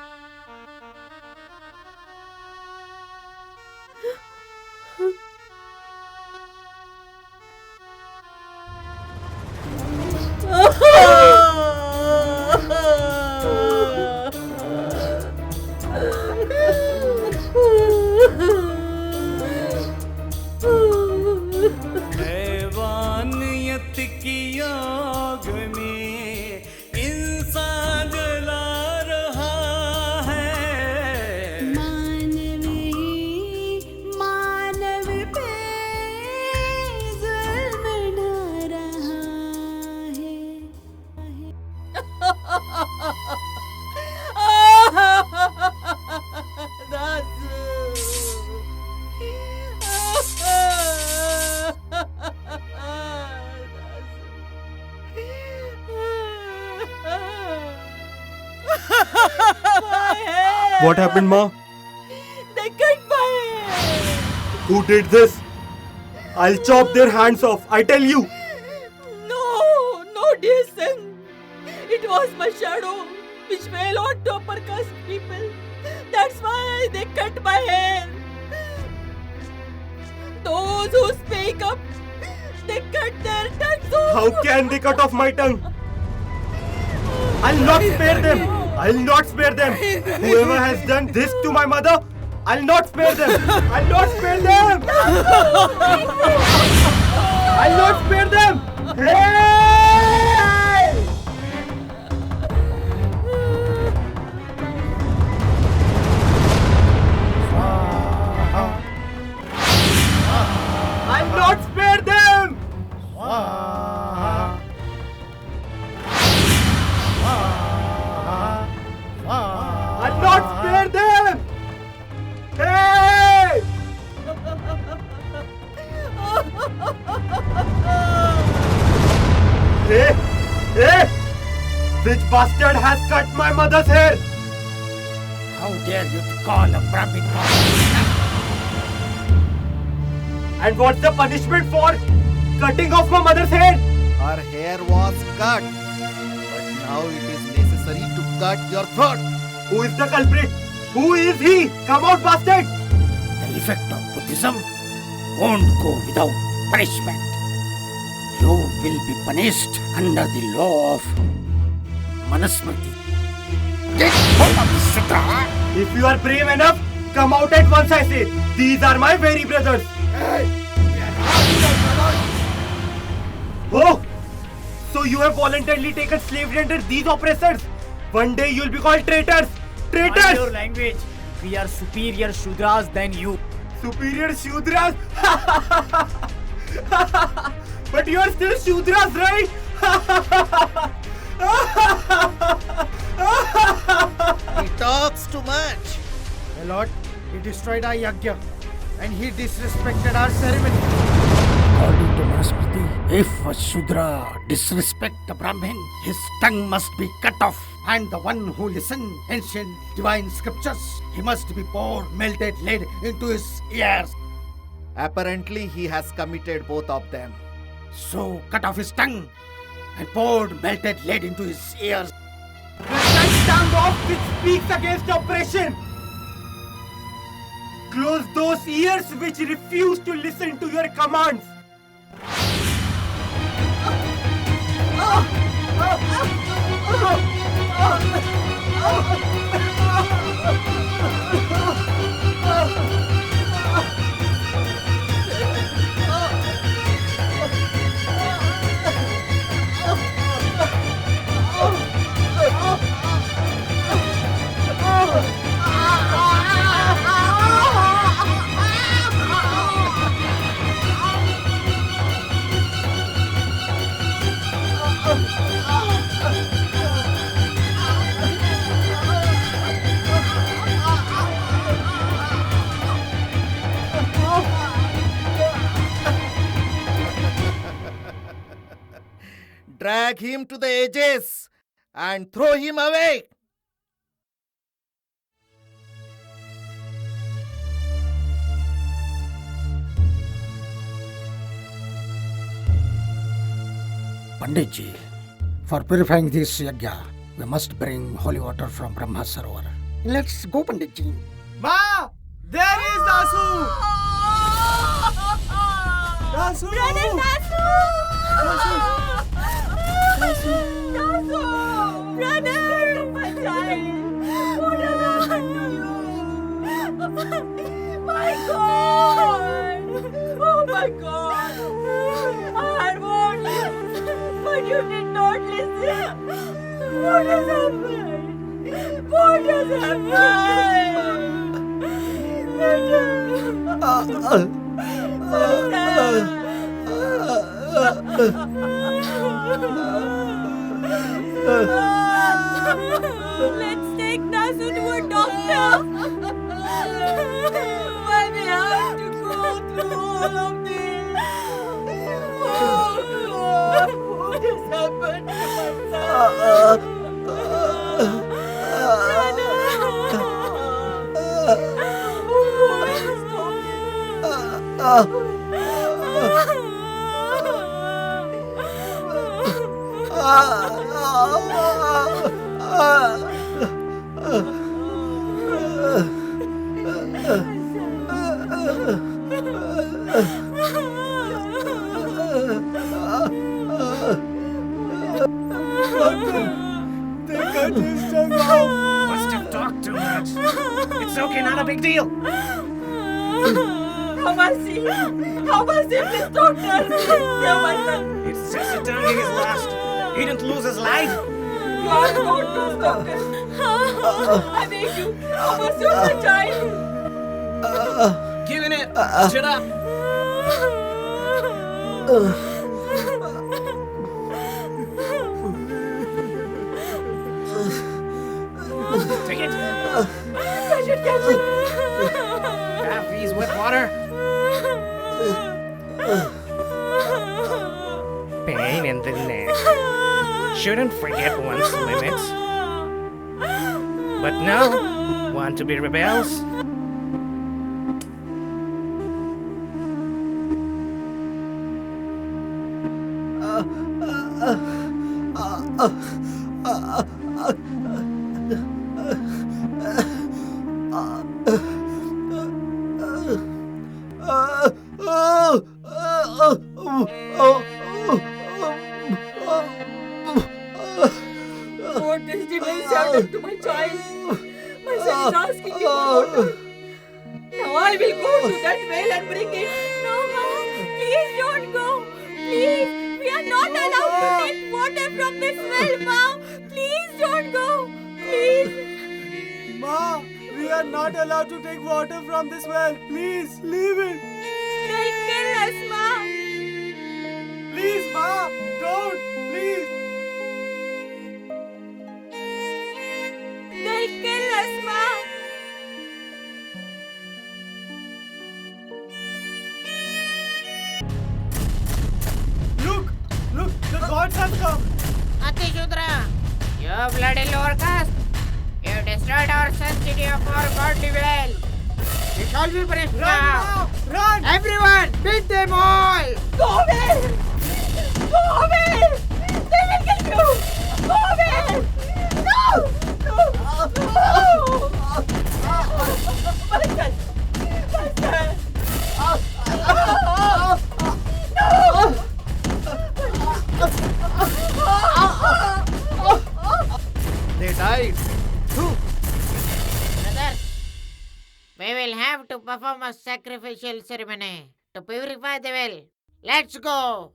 Speaker 1: हैवानियत की आग में इंसान जला रहा है।
Speaker 17: मानव पे जुल्म ढा रहा
Speaker 13: What happened, Ma?
Speaker 16: They cut my hair.
Speaker 13: Who did this? I'll chop their hands off, I tell you.
Speaker 16: No, dear son. It was my shadow which fell on upper caste people. That's why they cut my hair. Those who speak up, they cut their tongues off.
Speaker 13: How can they cut off my tongue? I'll not spare them. I'll not spare them. Whoever has done this to my mother, I'll not spare them. I'll not spare them. I'll not spare them. Hey! I'll not spare them. I'll not spare them! Hey! Hey! Which bastard has cut my mother's hair?
Speaker 9: How dare you to call a Brahmin
Speaker 13: And what's the punishment for cutting off my mother's hair?
Speaker 7: Her hair was cut, but now it is necessary to cut your throat.
Speaker 13: Who is the culprit? Who is he? Come out, bastard!
Speaker 9: The effect of Buddhism won't go without punishment. You will be punished under the law of Manusmriti. Get hold of this Shudra!
Speaker 13: If you are brave enough, come out at once, I say. These are my very brothers. Oh! So you have voluntarily taken slavery under these oppressors? One day you will be called traitors! Traitors!
Speaker 12: Mind your language. We are superior Shudras than you.
Speaker 13: Superior Shudras? But you are still Shudras, right?
Speaker 7: He talks too much.
Speaker 11: My lord, he destroyed our yajna and he disrespected our ceremony.
Speaker 9: According to Manusmriti, if a Shudra disrespect a Brahmin, his tongue must be cut off. And the one who listens ancient divine scriptures, he must be poured melted lead into his ears.
Speaker 7: Apparently, he has committed both of them.
Speaker 9: So cut off his tongue and poured melted lead into his ears.
Speaker 13: The tongue off which speaks against oppression. Close those ears which refuse to listen to your commands.
Speaker 7: drag him to the edges and throw him away.
Speaker 9: Panditji, for purifying this yajna, we must bring holy water from Brahma Sarovar. Let's go, Panditji.
Speaker 13: Ma! There is Dasu! Dasu!
Speaker 16: Brother Dasu! Dasu! Brother! My child! What has happened to you? My God! Oh my God! I had warned you, but you did not listen. What has happened? What has Let's take Nasu to a doctor. Why we have to go through all of this? Oh Lord, what has happened to my
Speaker 13: They cut his tongue off.
Speaker 6: Must have talked too much. It's okay, not a big deal.
Speaker 16: How was he? How was he, please, doctor? Please save my son.
Speaker 6: It's just a tongue he lost. He didn't lose his life.
Speaker 16: You are not good, doctor. I beg you. How was your child?
Speaker 6: Giving it. Shut up. Take it.
Speaker 16: I should catch it.
Speaker 6: Have these with water. Pain in the neck. Shouldn't forget one's limits. But no, want to be rebels?
Speaker 16: What this device have done to my child? My son is asking me for water. Now I will go to that well and bring it. No, Mom. Please don't go. Please. We are not allowed to take water from this well, Mom. Please don't go. Please.
Speaker 13: Ma, we are not allowed to take water from this well. Please, leave it.
Speaker 16: They'll kill us, Mom.
Speaker 13: Please, Ma, don't. Please.
Speaker 16: They'll kill us, Mom.
Speaker 13: Look, the gods have come.
Speaker 18: Atishudra, you bloody lower caste. You destroyed our sanctity of our godly well. You shall be punished now.
Speaker 13: Run!
Speaker 18: Everyone, beat them all.
Speaker 16: Go away! Go away! They will kill you! Go away! No! No! My son! My son!
Speaker 7: They died.
Speaker 18: Brothers, we will have to perform a sacrificial ceremony to purify the well. Let's go.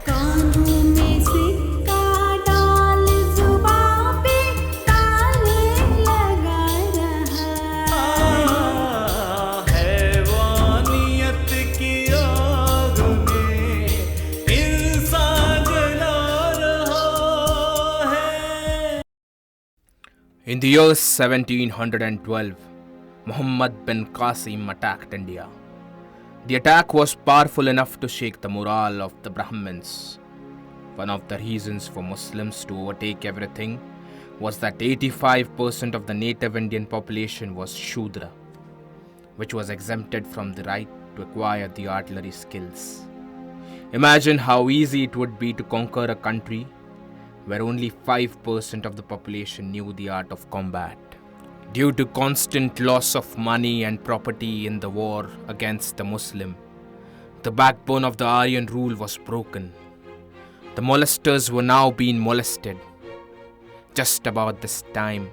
Speaker 17: कानों में सिक्का डाल जुबां पे ताले लगा रहा
Speaker 1: हैवानियत की आग में इंसान जला रहा है.
Speaker 2: In the year 1712, Muhammad bin Qasim attacked India. The attack was powerful enough to shake the morale of the Brahmins. One of the reasons for Muslims to overtake everything was that 85% of the native Indian population was Shudra, which was exempted from the right to acquire the artillery skills. Imagine how easy it would be to conquer a country where only 5% of the population knew the art of combat. Due to constant loss of money and property in the war against the Muslim, the backbone of the Aryan rule was broken. The molesters were now being molested. Just about this time,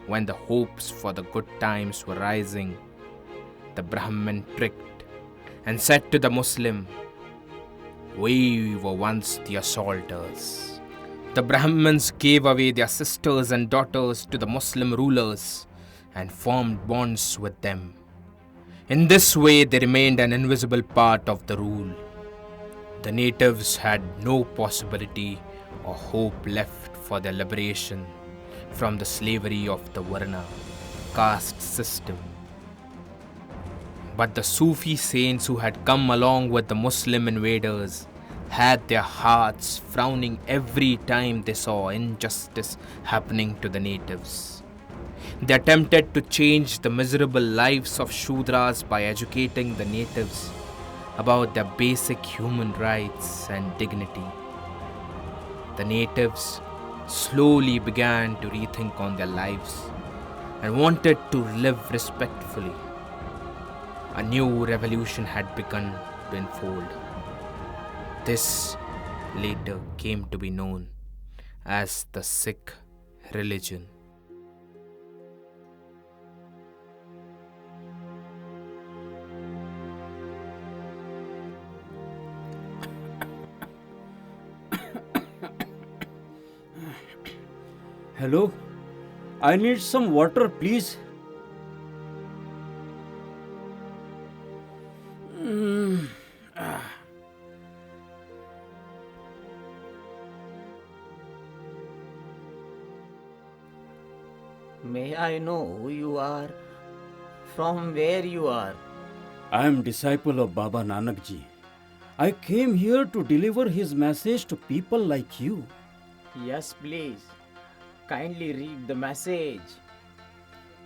Speaker 2: when the hopes for the good times were rising, the Brahmin tricked and said to the Muslim, "We were once the assaulters." The Brahmins gave away their sisters and daughters to the Muslim rulers and formed bonds with them. In this way, they remained an invisible part of the rule. The natives had no possibility or hope left for their liberation from the slavery of the Varna caste system. But the Sufi saints who had come along with the Muslim invaders had their hearts frowning every time they saw injustice happening to the natives. They attempted to change the miserable lives of Shudras by educating the natives about their basic human rights and dignity. The natives slowly began to rethink on their lives and wanted to live respectfully. A new revolution had begun to unfold. This later came to be known as the Sikh religion.
Speaker 3: Hello? I need some water, please.
Speaker 19: May I know who you are? From where you are?
Speaker 3: I am disciple of Baba Nanak Ji. I came here to deliver his message to people like you.
Speaker 19: Yes, please. Kindly read the message.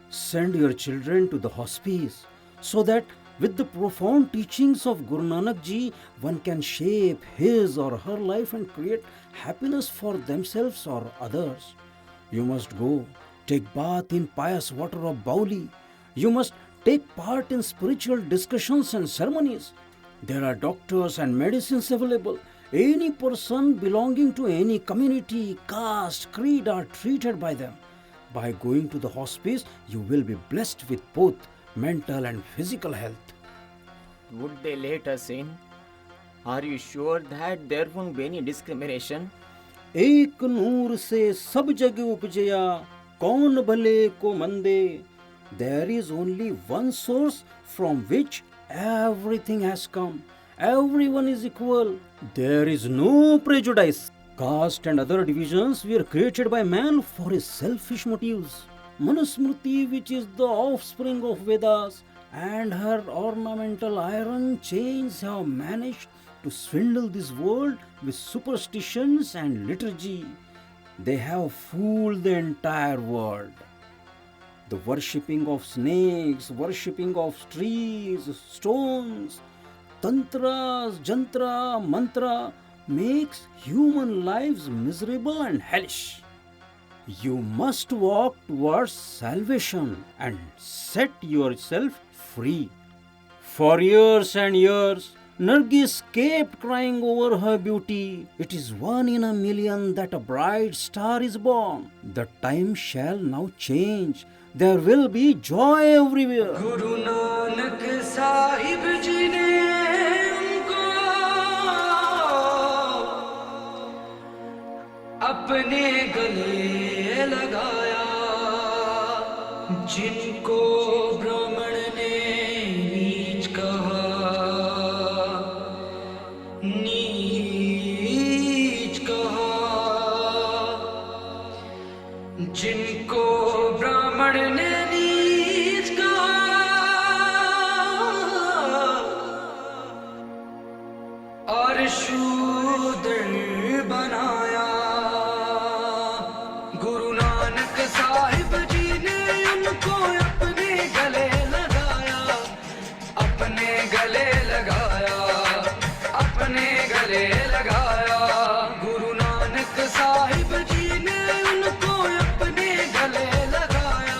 Speaker 3: Send your children to the hospice so that with the profound teachings of Guru Nanak Ji, one can shape his or her life and create happiness for themselves or others. You must go take bath in pious water of Bauli. You must take part in spiritual discussions and ceremonies. There are doctors and medicines available. Any person belonging to any community, caste, creed are treated by them. By going to the hospice, you will be blessed with both mental and physical health.
Speaker 19: Would they let us in? Are you sure that there won't be any discrimination?
Speaker 3: एक नूर से सब जग उपजया, कौन भले को मंदे. There is only one source from which everything has come. Everyone is equal. There is no prejudice. Caste and other divisions were created by man for his selfish motives. Manusmriti, which is the offspring of Vedas, and her ornamental iron chains have managed to swindle this world with superstitions and liturgy. They have fooled the entire world. The worshipping of snakes, worshipping of trees, stones, tantras, jantra, mantra makes human lives miserable and hellish. You must walk towards salvation and set yourself free. For years and years, Nargis kept crying over her beauty. It is 1 in a million that a bright star is born. The time shall now change. There will be joy everywhere.
Speaker 1: Guru Nanak Sahib Ji ne unko apne gale lagaya, jinko Brahman ne neech kaha, neech kaha, jinko Brahman ne neech kaha, aur शूद्र बनाया। गुरु नानक साहिब जी ने उनको अपने गले लगाया, अपने गले लगाया, अपने गले लगाया। गुरु नानक साहिब जी ने उनको अपने गले लगाया।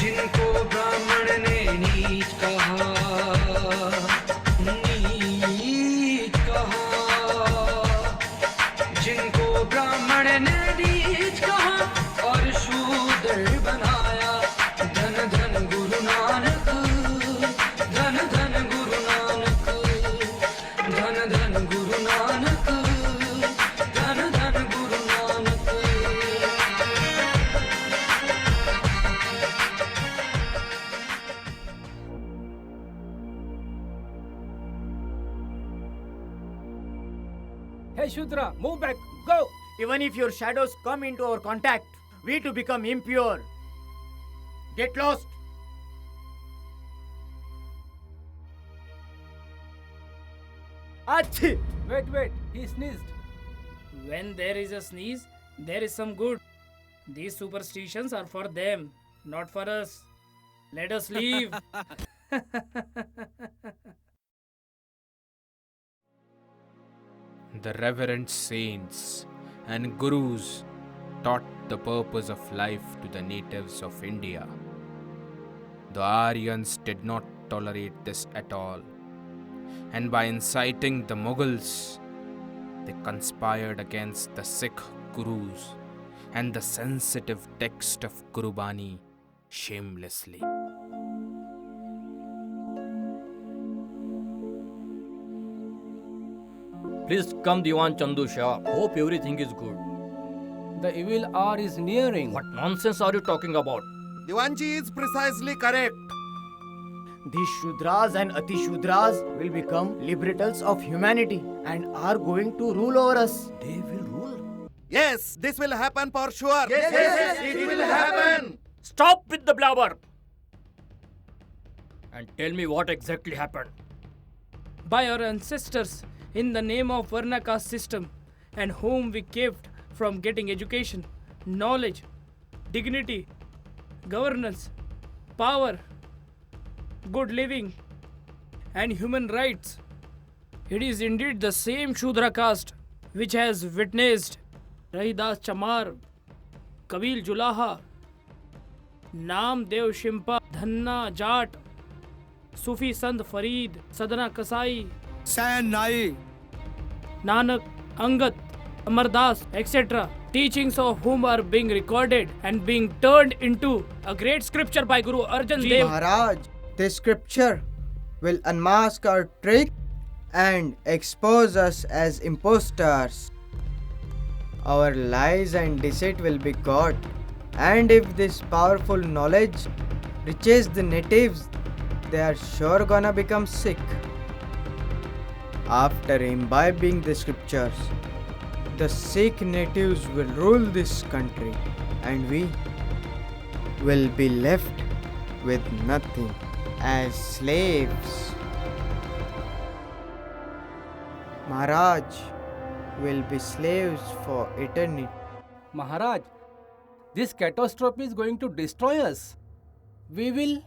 Speaker 1: जिनको ब्राह्मण ने नीच कहा, नीच कहा, जिनको ब्राह्मण ने नीच कहा और शूद्र बनाया। धन धन गुरु नानक, धन धन गुरु नानक, धन धन गुरु नानक, धन धन Guru Nanak.
Speaker 19: Hey Shudra, move back, go! Even if your shadows come into our contact, we too become impure. Get lost! Achhi!
Speaker 14: Wait, he sneezed. When there is a sneeze, there is some good. These superstitions are for them, not for us. Let us leave.
Speaker 2: The reverend saints and gurus taught the purpose of life to the natives of India. The Aryans did not tolerate this at all, and by inciting the Mughals, they conspired against the Sikh gurus and the sensitive text of Gurbani shamelessly.
Speaker 20: Please come, Diwan Chandu Shah. Hope everything is good. The evil hour is nearing. What nonsense are you talking about?
Speaker 7: Diwanji is precisely correct.
Speaker 19: These Shudras and Ati Shudras will become liberators of humanity and are going to rule over us.
Speaker 20: They will rule?
Speaker 7: Yes, this will happen for sure.
Speaker 19: Yes, it will happen.
Speaker 20: Stop with the blabber! And tell me what exactly happened.
Speaker 14: By our ancestors, in the name of Varna caste system, and whom we kept from getting education, knowledge, dignity, governance, power, good living, and human rights. It is indeed the same Shudra caste which has witnessed Rahidas Chamar, Kabil Julaha, Namdev Shimpa, Dhanna Jat, Sufi Sant Farid, Sadhana Kasai,
Speaker 1: Sain Nai,
Speaker 14: Nanak, Angat, Amardas, etc. Teachings of whom are being recorded and being turned into a great scripture by Guru Arjan Dev.
Speaker 12: Maharaj, this scripture will unmask our trick and expose us as impostors. Our lies and deceit will be caught, and if this powerful knowledge reaches the natives, they are sure gonna become sick. After imbibing the scriptures, the Sikh natives will rule this country, and we will be left with nothing as slaves. Maharaj will be slaves for eternity.
Speaker 20: Maharaj, this catastrophe is going to destroy us. We will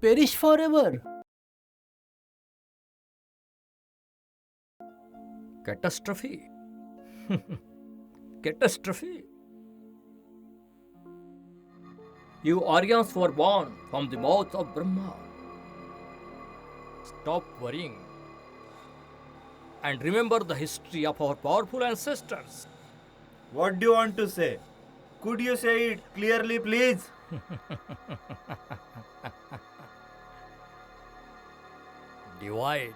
Speaker 20: perish forever. Catastrophe? Catastrophe? You Aryans were born from the mouth of Brahma. Stop worrying and remember the history of our powerful ancestors.
Speaker 13: What do you want to say? Could you say it clearly, please?
Speaker 20: Divide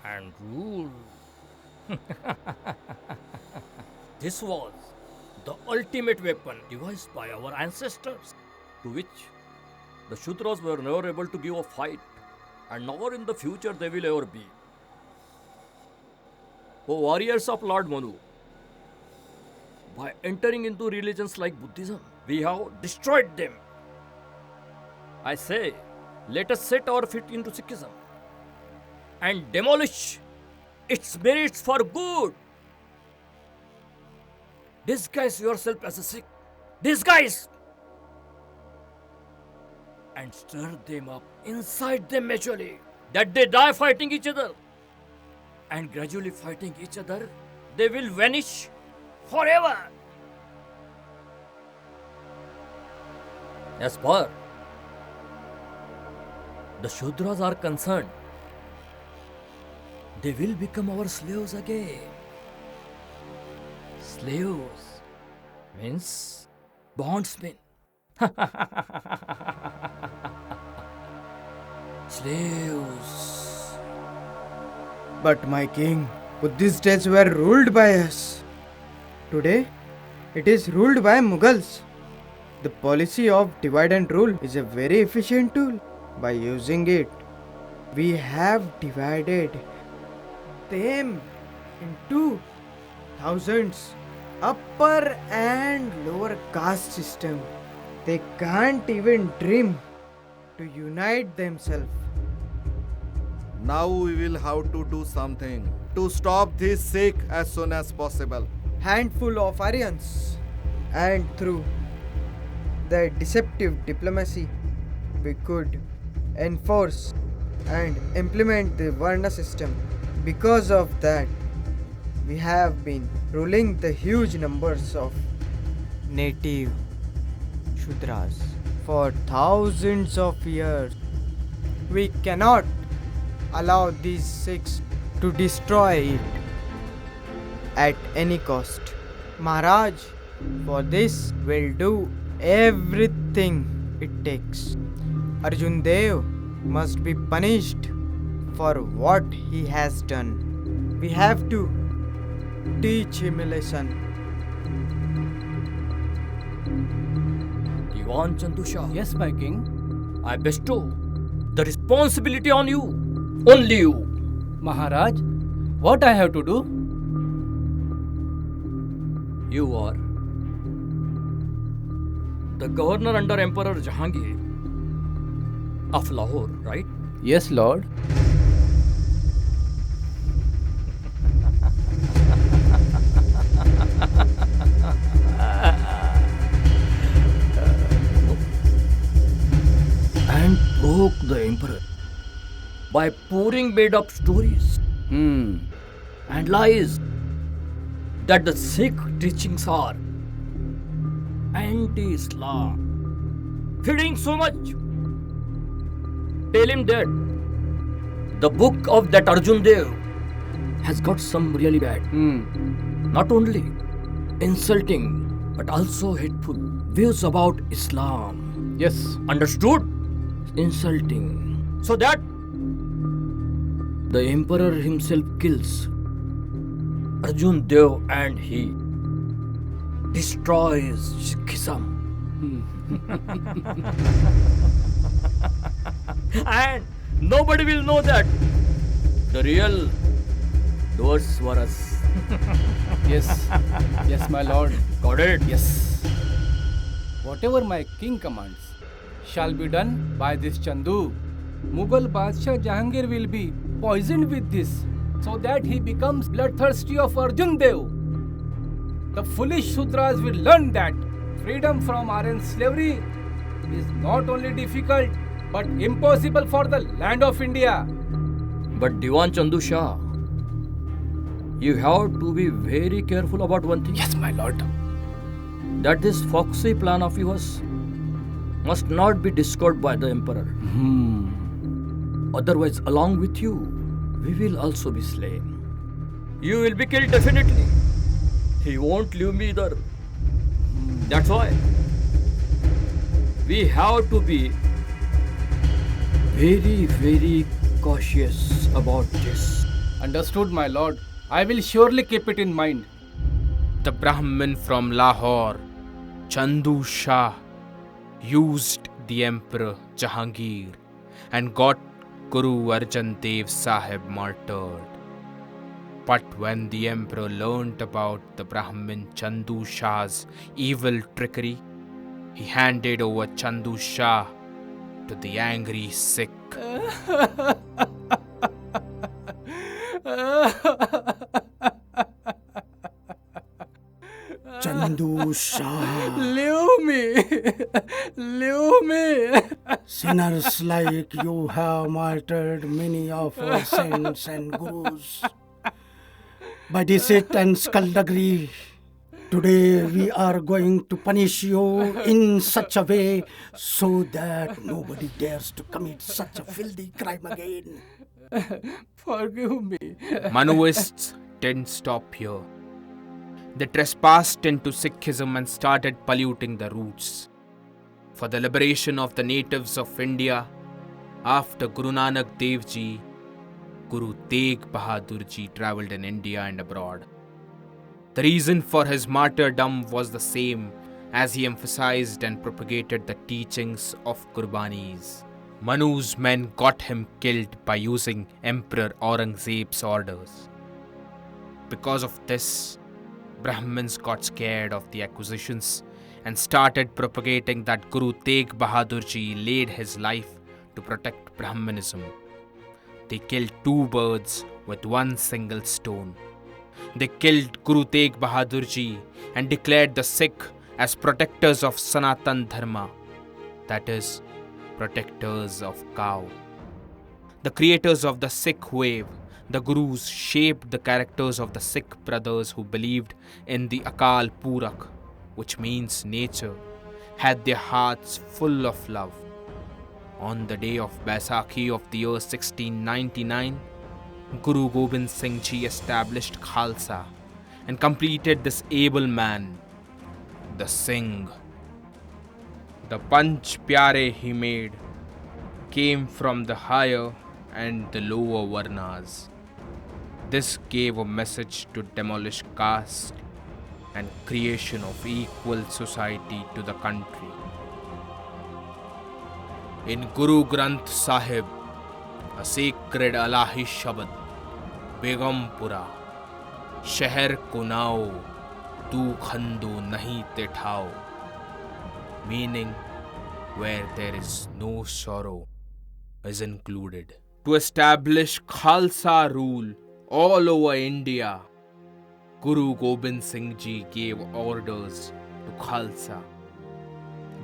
Speaker 20: and rule. This was the ultimate weapon devised by our ancestors, to which the Shudras were never able to give a fight, and nor in the future they will ever be. O warriors of Lord Manu, by entering into religions like Buddhism, we have destroyed them. I say, let us set our feet into Sikhism and demolish its merits for good. Disguise yourself as a Sikh. Disguise! And stir them up inside them mutually, that they die fighting each other. And gradually fighting each other, they will vanish forever. As far the Shudras are concerned, they will become our slaves again. Slaves means bondsmen. Slaves.
Speaker 12: But my king, Buddhist days were ruled by us. Today, it is ruled by Mughals. The policy of divide and rule is a very efficient tool. By using it, we have divided them into thousands. Upper and lower caste system. They can't even dream to unite themselves.
Speaker 7: Now we will have to do something to stop this Sikh as soon as possible.
Speaker 12: Handful of Aryans, and through the deceptive diplomacy, we could enforce and implement the Varna system. Because of that, we have been ruling the huge numbers of native Shudras for thousands of years. We cannot allow these Sikhs to destroy it at any cost. Maharaj, for this, will do everything it takes. Arjun Dev must be punished for what he has done. We have to teach him a lesson.
Speaker 20: Diwan Chandu Shah.
Speaker 21: Yes, my king.
Speaker 20: I bestow the responsibility on you. Only you.
Speaker 21: Maharaj, what I have to do?
Speaker 20: You are the governor under Emperor Jahangir of Lahore, right?
Speaker 21: Yes, Lord.
Speaker 20: And broke the emperor by pouring made up stories and lies that the Sikh teachings are anti-Islam. Feeding so much. Tell him that the book of that Arjun Dev has got some really bad, not only insulting but also hateful views about Islam.
Speaker 21: Yes.
Speaker 20: Understood? Insulting. So that the emperor himself kills Arjun Dev and he destroys Sikhism. And nobody will know that the real doers were us.
Speaker 21: Yes. Yes, my lord.
Speaker 20: Got it?
Speaker 21: Yes. Whatever my king commands shall be done by this Chandu. Mughal Badshah Jahangir will be poisoned with this so that he becomes bloodthirsty of Arjun Dev. The foolish Shudras will learn that freedom from Aryan slavery is not only difficult but impossible for the land of India.
Speaker 20: But Diwan Chandu Shah, you have to be very careful about one thing.
Speaker 21: Yes, my lord.
Speaker 20: That this foxy plan of yours must not be discovered by the emperor. Otherwise, along with you, we will also be slain. You will be killed definitely. He won't leave me either. That's why we have to be very, very cautious about this.
Speaker 21: Understood, my lord. I will surely keep it in mind.
Speaker 2: The Brahmin from Lahore, Chandu Shah, used the Emperor Jahangir and got Guru Arjan Dev Sahib martyred. But when the Emperor learnt about the Brahmin Chandu Shah's evil trickery, he handed over Chandu Shah to the angry Sikh.
Speaker 11: Chandu Shah.
Speaker 21: Leave me. Leave me.
Speaker 11: Sinners like you have martyred many of our saints and gurus. By deceit and skullduggery, today we are going to punish you in such a way so that nobody dares to commit such a filthy crime again.
Speaker 21: Forgive me.
Speaker 2: Manuists didn't stop here. They trespassed into Sikhism and started polluting the roots. For the liberation of the natives of India, after Guru Nanak Dev Ji, Guru Tegh Bahadur Ji travelled in India and abroad. The reason for his martyrdom was the same, as he emphasized and propagated the teachings of Gurbanis. Manu's men got him killed by using Emperor Aurangzeb's orders. Because of this, Brahmins got scared of the accusations and started propagating that Guru Tegh Bahadur Ji laid his life to protect Brahmanism. They killed two birds with one single stone. They killed Guru Tegh Bahadur Ji and declared the Sikh as protectors of Sanatan Dharma, that is, protectors of cow. The creators of the Sikh wave, the Gurus, shaped the characters of the Sikh brothers who believed in the Akal Purakh, which means nature, had their hearts full of love. On the day of Baisakhi of the year 1699, Guru Gobind Singh Ji established Khalsa and completed this able man, the Singh. The Panch Pyare he made came from the higher and the lower Varnas. This gave a message to demolish caste and creation of equal society to the country. In Guru Granth Sahib, a sacred Alahi Shabad, Begumpura, Shehar ko nao, tu khando nahi tethao, meaning where there is no sorrow is included. To establish Khalsa rule all over India, Guru Gobind Singh Ji gave orders to Khalsa.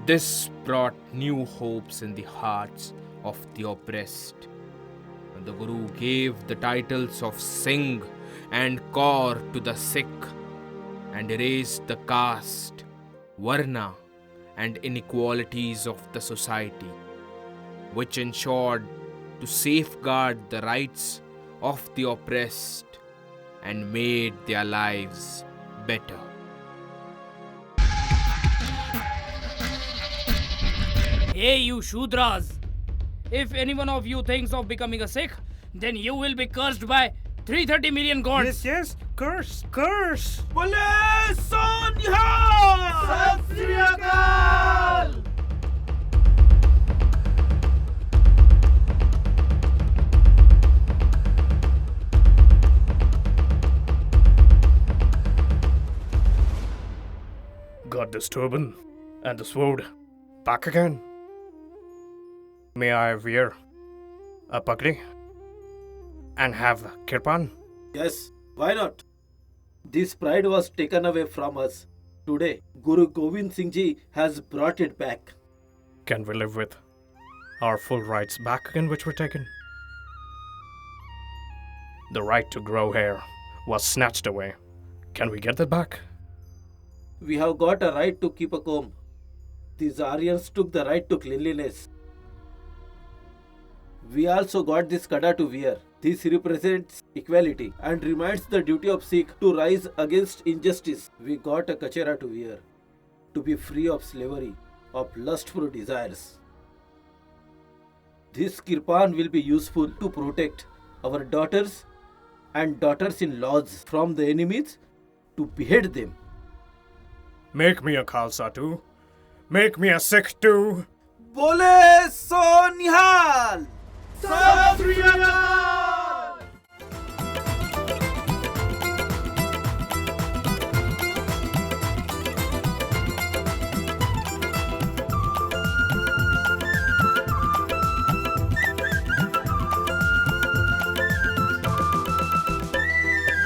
Speaker 2: This brought new hopes in the hearts of the oppressed. The Guru gave the titles of Singh and Kaur to the Sikh and erased the caste, Varna and inequalities of the society, which ensured to safeguard the rights of the oppressed and made their lives better.
Speaker 14: Hey, you Shudras! If any one of you thinks of becoming a Sikh, then you will be cursed by 330 million gods.
Speaker 13: Yes, curse, curse.
Speaker 1: Bole Sonihal! Sat Sri Akal!
Speaker 6: Got this turban and the sword back again. May I wear a pagdi and have kirpan?
Speaker 4: Yes, why not? This pride was taken away from us. Today, Guru Gobind Singh Ji has brought it back.
Speaker 6: Can we live with our full rights back again which were taken? The right to grow hair was snatched away. Can we get that back?
Speaker 4: We have got a right to keep a comb. These Aryans took the right to cleanliness. We also got this kada to wear. This represents equality and reminds the duty of Sikh to rise against injustice. We got a kachera to wear, to be free of slavery, of lustful desires. This kirpan will be useful to protect our daughters and daughters-in-laws from the enemies, to behead them.
Speaker 6: Make me a Khalsa too. Make me a Sikh too.
Speaker 1: Bole Sonihal! Sat Sri Akal!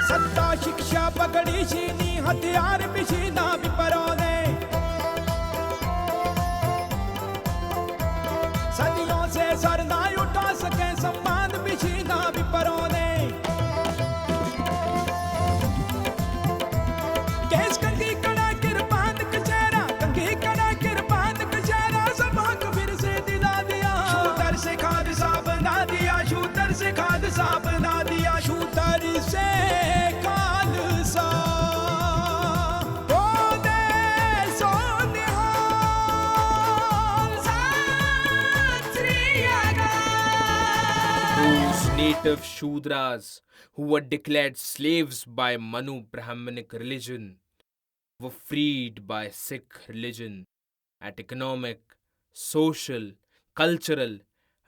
Speaker 1: सत्ता शिक्षा पगड़ी शीनी हथियार बिशीना विपरों ने सदियों से sir ना उठा सके सम्मान बिशीना विपरों ने केस कंगी कड़ा किरपान कचेरा कंगी कड़ा किरपान कचेरा सबक फिर से दिला दिया शूटर से खाद सा बना दिया शूटर से खाद सा बना दिया शूटर से खाद सा ओ दे सो निहाल सत श्री अकाल।
Speaker 2: Those native Shudras who were declared slaves by Manu Brahminic religion were freed by Sikh religion at economic, social, cultural,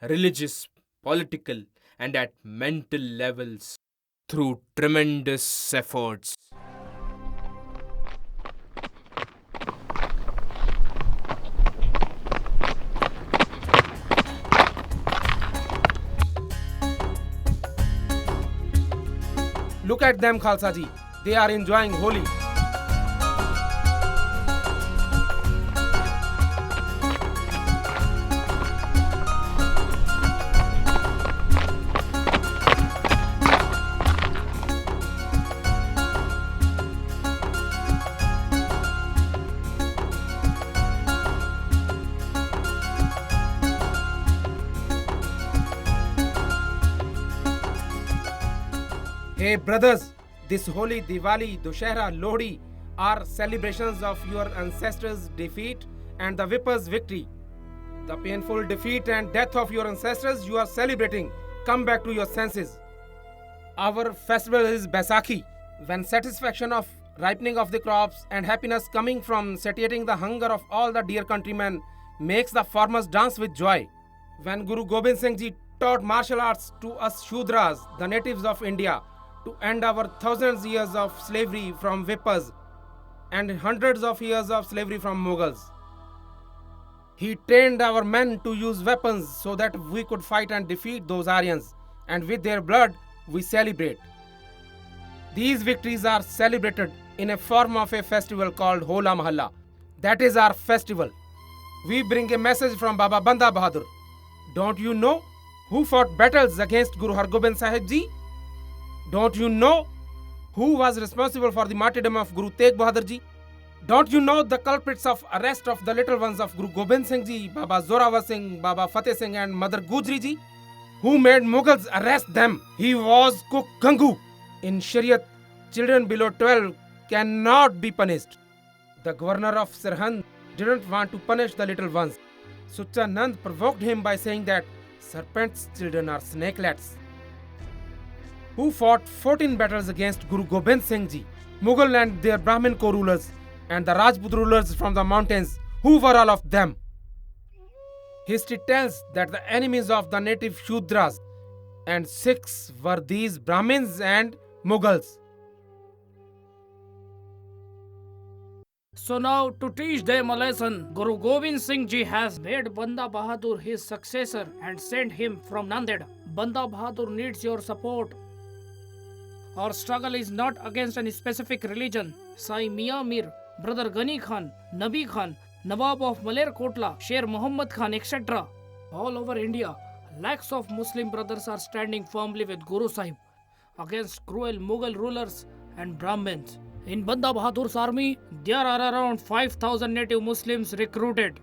Speaker 2: religious, political, and at mental levels through tremendous efforts.
Speaker 6: Look at them, Khalsa ji. They are enjoying Holi. Hey brothers, this Holi, Diwali, Dussehra, Lohri are celebrations of your ancestors' defeat and the Vipers' victory. The painful defeat and death of your ancestors you are celebrating. Come back to your senses. Our festival is Baisakhi, when satisfaction of ripening of the crops and happiness coming from satiating the hunger of all the dear countrymen makes the farmers dance with joy. When Guru Gobind Singh Ji taught martial arts to us Shudras, the natives of India, to end our thousands years of slavery from Vipers and hundreds of years of slavery from Mughals. He trained our men to use weapons so that we could fight and defeat those Aryans, and with their blood we celebrate. These victories are celebrated in a form of a festival called Hola Mahalla. That is our festival. We bring a message from Baba Banda Bahadur. Don't you know who fought battles against Guru Hargobind Sahib Ji? Don't you know who was responsible for the martyrdom of Guru Tegh Bahadur Ji? Don't you know the culprits of arrest of the little ones of Guru Gobind Singh Ji, Baba Zorawar Singh, Baba Fateh Singh and Mother Gujri Ji? Who made Mughals arrest them? He was Kuk Gangu. In Shariat, children below 12 cannot be punished. The governor of Sirhind didn't want to punish the little ones. Sucha Nand provoked him by saying that serpents' children are snakelets. Who fought 14 battles against Guru Gobind Singh Ji, Mughal and their Brahmin co-rulers, and the Rajput rulers from the mountains? Who were all of them? History tells that the enemies of the native Shudras and Sikhs were these Brahmins and Mughals.
Speaker 14: So now, to teach them a lesson, Guru Gobind Singh Ji has made Banda Bahadur his successor and sent him from Nanded. Banda Bahadur needs your support. Our struggle is not against any specific religion. Sai Mian Mir, Brother Ghani Khan, Nabi Khan, Nawab of Maler Kotla, Sher Muhammad Khan, etc. All over India, lakhs of Muslim brothers are standing firmly with Guru Sahib against cruel Mughal rulers and Brahmins. In Banda Bahadur's army, there are around 5,000 native Muslims recruited,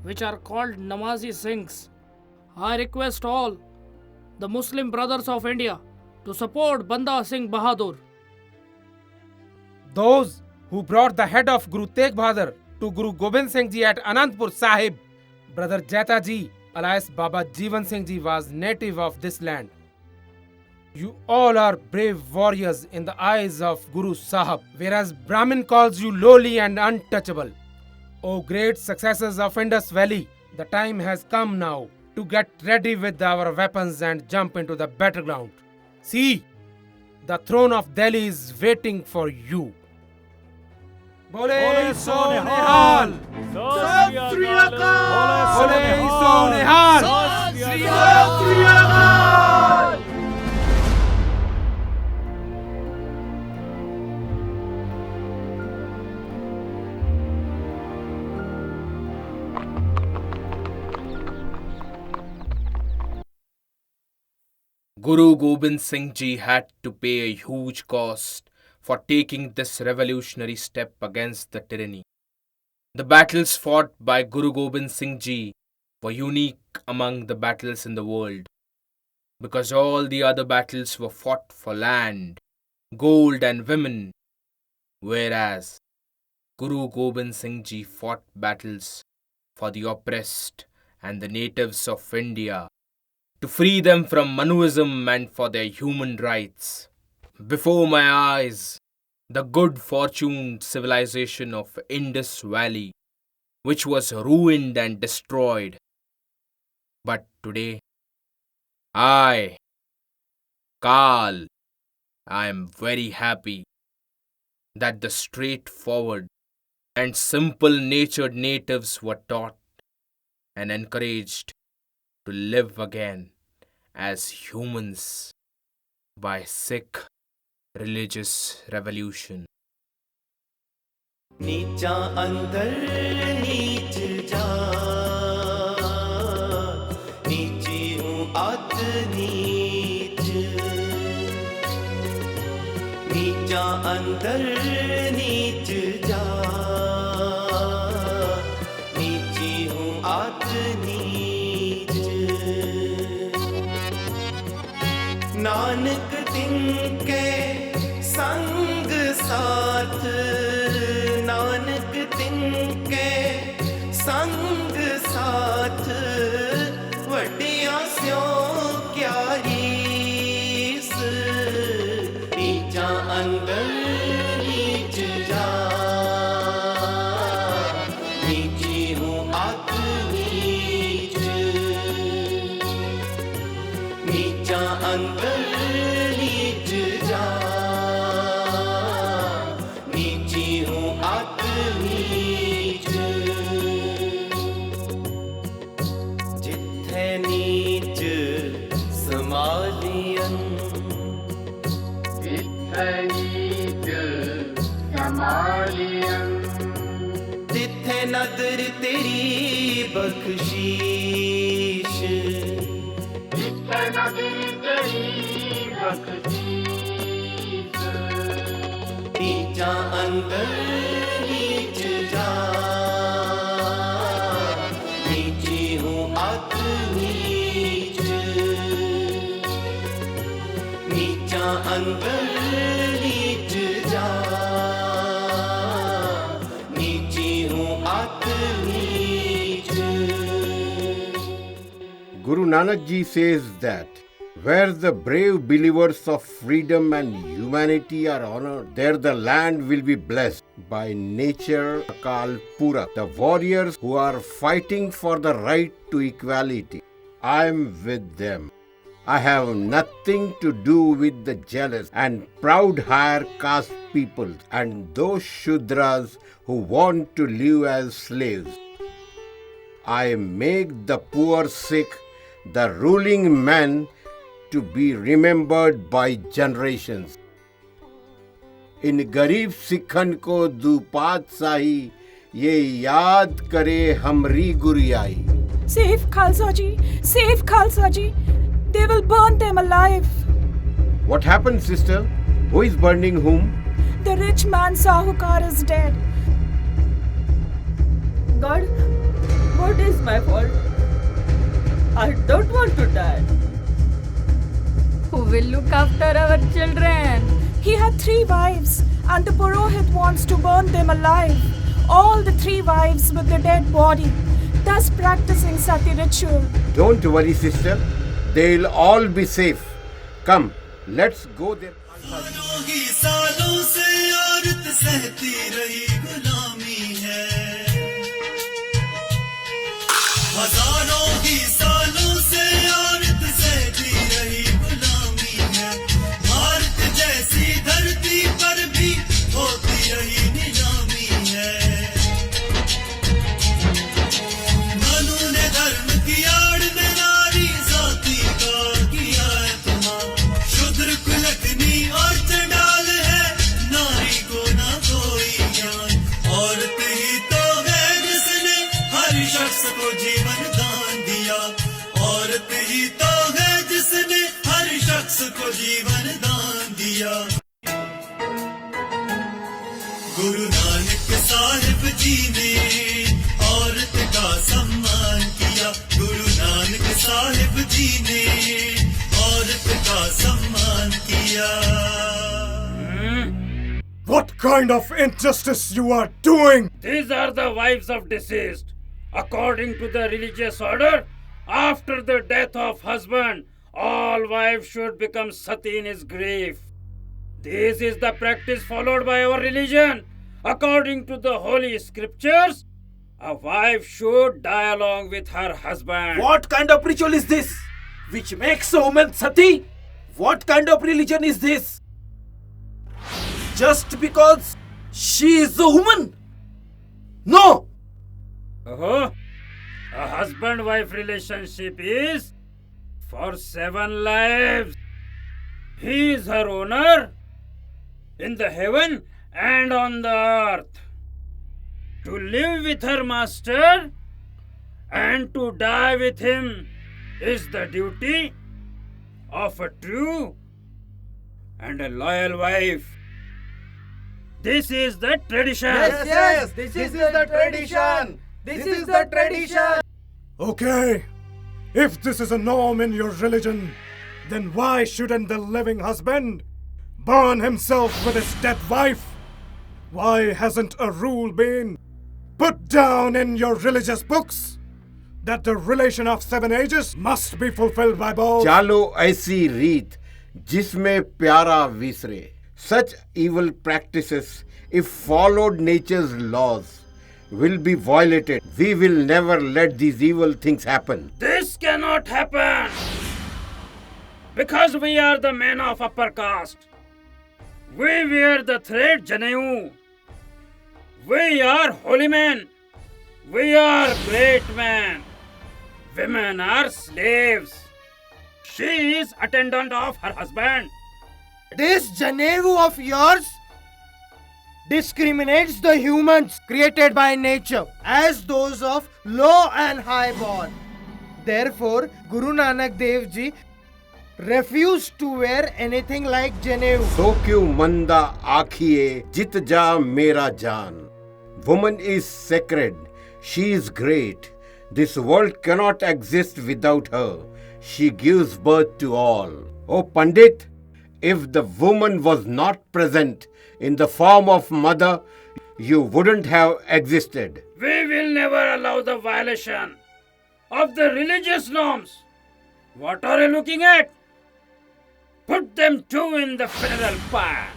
Speaker 14: which are called Namazi Singhs. I request all the Muslim brothers of India to support Banda Singh Bahadur.
Speaker 6: Those who brought the head of Guru Tegh Bahadur to Guru Gobind Singh Ji at Anandpur Sahib, Brother Jaita Ji, alias Baba Jivan Singh Ji, was native of this land. You all are brave warriors in the eyes of Guru Sahib, whereas Brahmin calls you lowly and untouchable. O great successors of Indus Valley, the time has come now to get ready with our weapons and jump into the battleground. See, the throne of Delhi is waiting for you. Bole So Nihal! Sat Sri Akal! Bole So Nihal! Sat Sri Akal!
Speaker 2: Guru Gobind Singh Ji had to pay a huge cost for taking this revolutionary step against the tyranny. The battles fought by Guru Gobind Singh Ji were unique among the battles in the world, because all the other battles were fought for land, gold and women, whereas Guru Gobind Singh Ji fought battles for the oppressed and the natives of India, to free them from Manuism and for their human rights. Before my eyes, the good-fortuned civilization of Indus Valley, which was ruined and destroyed. But today, I, Kal, I am very happy that the straightforward and simple-natured natives were taught and encouraged to live again as humans by Sikh religious revolution.
Speaker 8: नीचा अंदर नीच जा, नीची हूँ अत नीच, नीचा अंदर नीच जा, नीची हूँ अत नीच। नानक तिनके संग साथ, नानक तिनके संग साथ, वड्डियां स्यों क्या रीस। नीचा अंदर नीच जा, नीची हूँ अत नीच, नीचा अंदर नीच जा, नीची हूँ अत नीच। जिथे नीच समालियन, जिथे नीच समालियन, तिथे नदर तेरी बख्शीश, जिथे नदर तेरी बख्शीश। नीचा अंदर नीच जा, नीची हूँ अत नीच, नीचा अंदर नीच जा, नीची हूँ अत नीच।
Speaker 22: Guru Nanak Ji says that where the brave believers of freedom and humanity are honored, there the land will be blessed by nature Akal Purak, the warriors who are fighting for the right to equality. I am with them. I have nothing to do with the jealous and proud higher caste people and those Shudras who want to live as slaves. I make the poor Sikh the ruling man to be remembered by generations. इन गरीब सिखन को दुपातशाही ये याद करे हमरी गुरियाई.
Speaker 5: Save Khalsa Ji! Save Khalsa Ji! They will burn them alive.
Speaker 22: What happened, sister? Who is burning whom?
Speaker 5: The rich man Sahukar is dead.
Speaker 16: God, what is my fault? I don't want to die.
Speaker 5: Who will look after our children? He had 3 wives, and the Purohit wants to burn them alive. All the 3 wives with the dead body, thus practicing Sati ritual.
Speaker 22: Don't worry, sister. They'll all be safe. Come, let's go there.
Speaker 8: सालों से औरत सहती रही गुलामी है, हजारों ही सालों से औरत सहती रही गुलामी है। भारत जैसी धरती पर भी होती रही नीलामी है। मनु ने धर्म की आड़ में नारी जाति का किया इत्मीनान। शूद्र कुलग्नी और चंडाल है, नारी को ना कोई ज्ञान। औरत ही तो है जिसने हर शख्स को जीवन दान दिया। को जीवन दान दिया। गुरु नानक साहिब जी ने औरत का सम्मान किया। गुरु नानक साहिब जी ने औरत का सम्मान किया।
Speaker 11: What kind of injustice you are doing?
Speaker 3: These are the wives of deceased. According to the religious order, after the death of husband, all wives should become sati in his grief. This is the practice followed by our religion. According to the holy scriptures, a wife should die along with her husband.
Speaker 4: What kind of ritual is this? Which makes a woman sati? What kind of religion is this? Just because she is a woman? No!
Speaker 3: A husband-wife relationship is for 7 lives. He is her owner in the heaven and on the earth. To live with her master and to die with him is the duty of a true and a loyal wife. This is the tradition.
Speaker 7: Yes, this is the tradition. This is the tradition.
Speaker 11: Okay, if this is a norm in your religion, then why shouldn't the living husband burn himself with his dead wife? Why hasn't a rule been put down in your religious books that the relation of 7 ages must be fulfilled by both?
Speaker 22: चालो ऐसी रीत जिसमें प्यारा विसरे. Such evil practices, if followed nature's laws, will be violated. We will never let these evil things happen.
Speaker 3: This cannot happen because we are the men of upper caste. We wear the thread Janeyu. We are holy men. We are great men. Women are slaves. She is attendant of her husband.
Speaker 12: This Janevu of yours discriminates the humans created by nature as those of low and high born. Therefore, Guru Nanak Dev Ji refused to wear anything like Janevu.
Speaker 22: So क्यों मंदा आखिए जित जा मेरा जान. Woman is sacred. She is great. This world cannot exist without her. She gives birth to all. Oh Pandit, if the woman was not present in the form of mother, you wouldn't have existed.
Speaker 3: We will never allow the violation of the religious norms. What are you looking at? Put them too in the funeral pyre.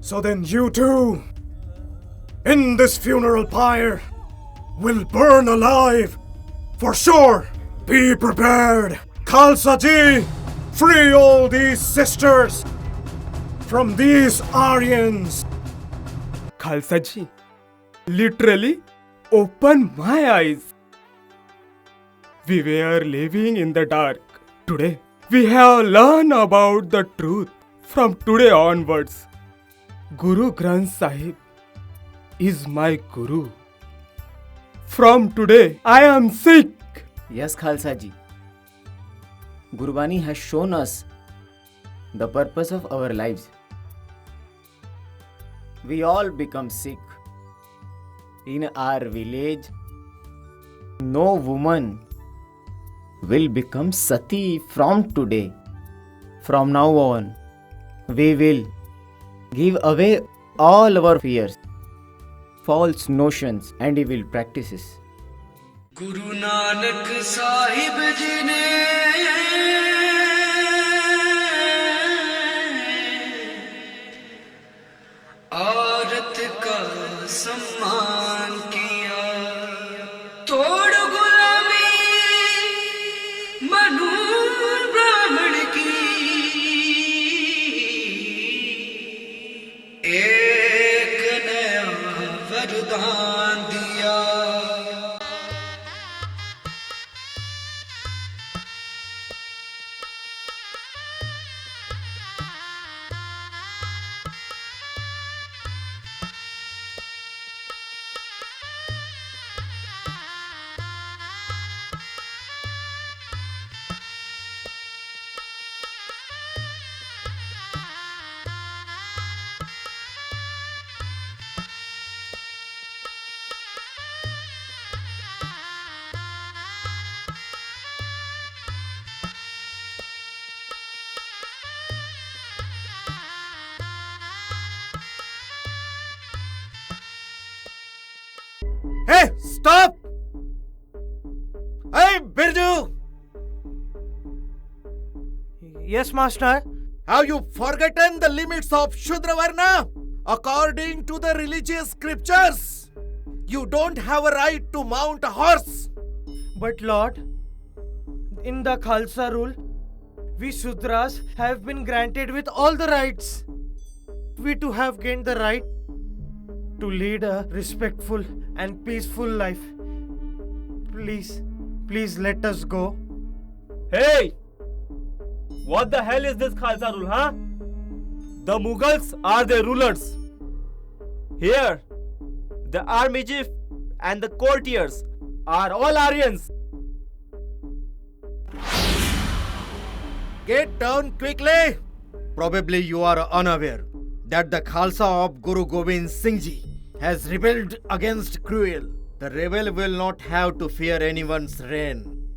Speaker 11: So then you too, in this funeral pyre, will burn alive. For sure, be prepared. Khalsa Ji, free all these sisters from these Aryans.
Speaker 13: Khalsa Ji, literally open my eyes. We were living in the dark. Today, we have learned about the truth. From today onwards, Guru Granth Sahib is my Guru. From today, I am Sikh.
Speaker 19: Yes, Khalsa Ji. Gurbani has shown us the purpose of our lives. We all become Sikh. In our village, no woman will become Sati from today. From now on, we will give away all our fears, false notions and evil practices.
Speaker 8: Guru Nanak Sahib जी ने औरत का सम्मान किया, तोड़ गुलामी मनु ब्राह्मण की, एक नया वरदान दिया.
Speaker 7: Stop! Hey, Birju!
Speaker 12: Yes, Master.
Speaker 7: Have you forgotten the limits of Shudra Varna? According to the religious scriptures, you don't have a right to mount a horse.
Speaker 12: But Lord, in the Khalsa rule, we Shudras have been granted with all the rights. We too have gained the right to lead a respectful and peaceful life. Please let us go.
Speaker 13: Hey! What the hell is this Khalsa rule, huh? The Mughals are the rulers. Here, the army chief and the courtiers are all Aryans.
Speaker 7: Get down quickly! Probably you are unaware that the Khalsa of Guru Gobind Singh Ji has rebelled against Cruel. The rebel will not have to fear anyone's reign.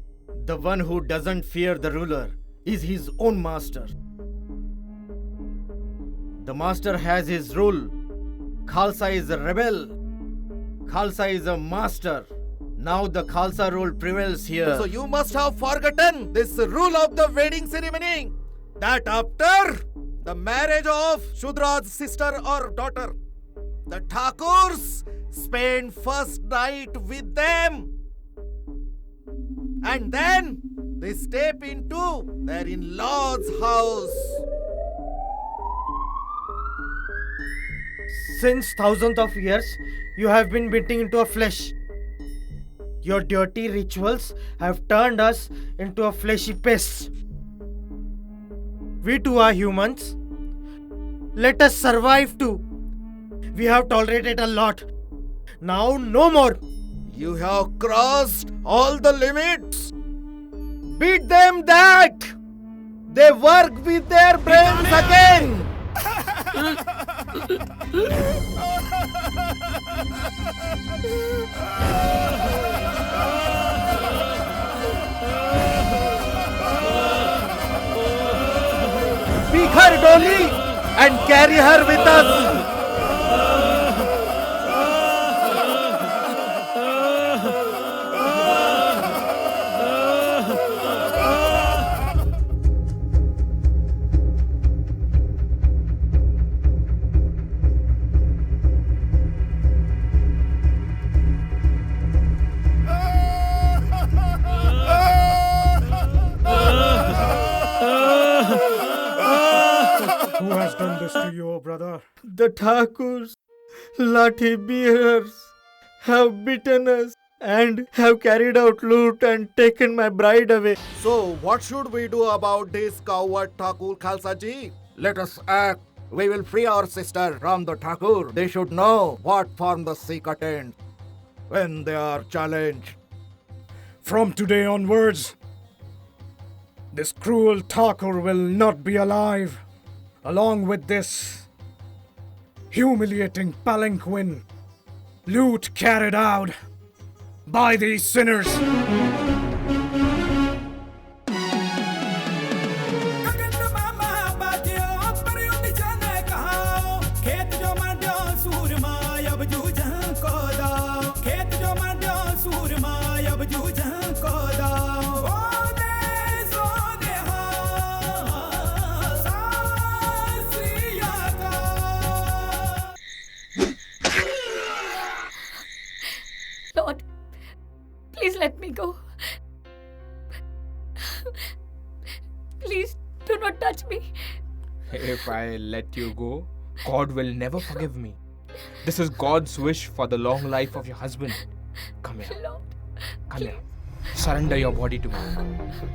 Speaker 7: The one who doesn't fear the ruler is his own master. The master has his rule. Khalsa is a rebel. Khalsa is a master. Now the Khalsa rule prevails here. So you must have forgotten this rule of the wedding ceremony. That after the marriage of Shudra's sister or daughter, the Thakurs spend first night with them. And then they step into their in-laws' house.
Speaker 12: Since thousands of years, you have been beating into a flesh. Your dirty rituals have turned us into a fleshy pest. We too are humans. Let us survive too. We have tolerated a lot. Now no more.
Speaker 7: You have crossed all the limits. Beat them that they work with their brains again. Pick her, Dolly, and carry her with us.
Speaker 11: Who has done this to you, brother?
Speaker 12: The Thakurs, lathi bearers, have beaten us and have carried out loot and taken my bride away.
Speaker 7: So, what should we do about this coward Thakur Khalsa Ji? Let us act. We will free our sister from the Thakur. They should know what form the Sikh attend when they are challenged.
Speaker 11: From today onwards, this cruel Thakur will not be alive. Along with this humiliating palanquin, loot carried out by these sinners.
Speaker 5: Lord, please let me go. Please do not touch me.
Speaker 2: If I let you go, God will never forgive me. This is God's wish for the long life of your husband. Come here.
Speaker 5: Lord,
Speaker 2: Come here. Surrender your body to me.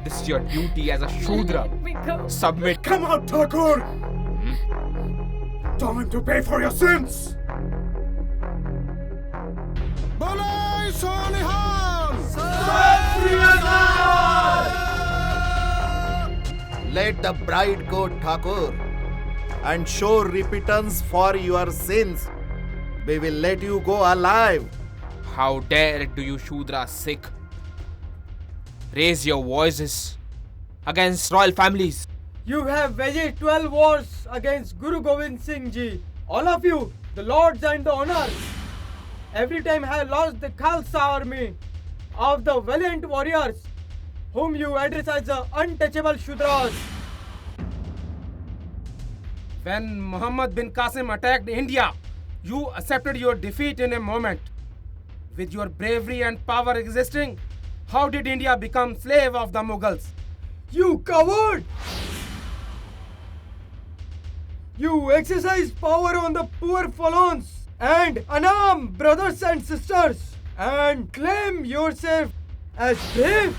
Speaker 2: This is your duty as a Shudra.
Speaker 5: let me go.
Speaker 2: Submit.
Speaker 11: Come out, Thakur! Time to pay for your sins!
Speaker 7: Let the bride go, Thakur, and show repentance for your sins. We will let you go alive.
Speaker 2: How dare do you Shudra Sikh raise your voices against royal families?
Speaker 12: You have waged 12 wars against Guru Gobind Singh Ji. All of you, the lords and the honors. Every time I have lost the Khalsa army of the valiant warriors whom you address as the untouchable Shudras.
Speaker 6: When Muhammad bin Qasim attacked India, you accepted your defeat in a moment. With your bravery and power existing, how did India become slave of the Mughals?
Speaker 12: You coward! You exercise power on the poor falons and unarmed brothers and sisters and claim yourself as brave.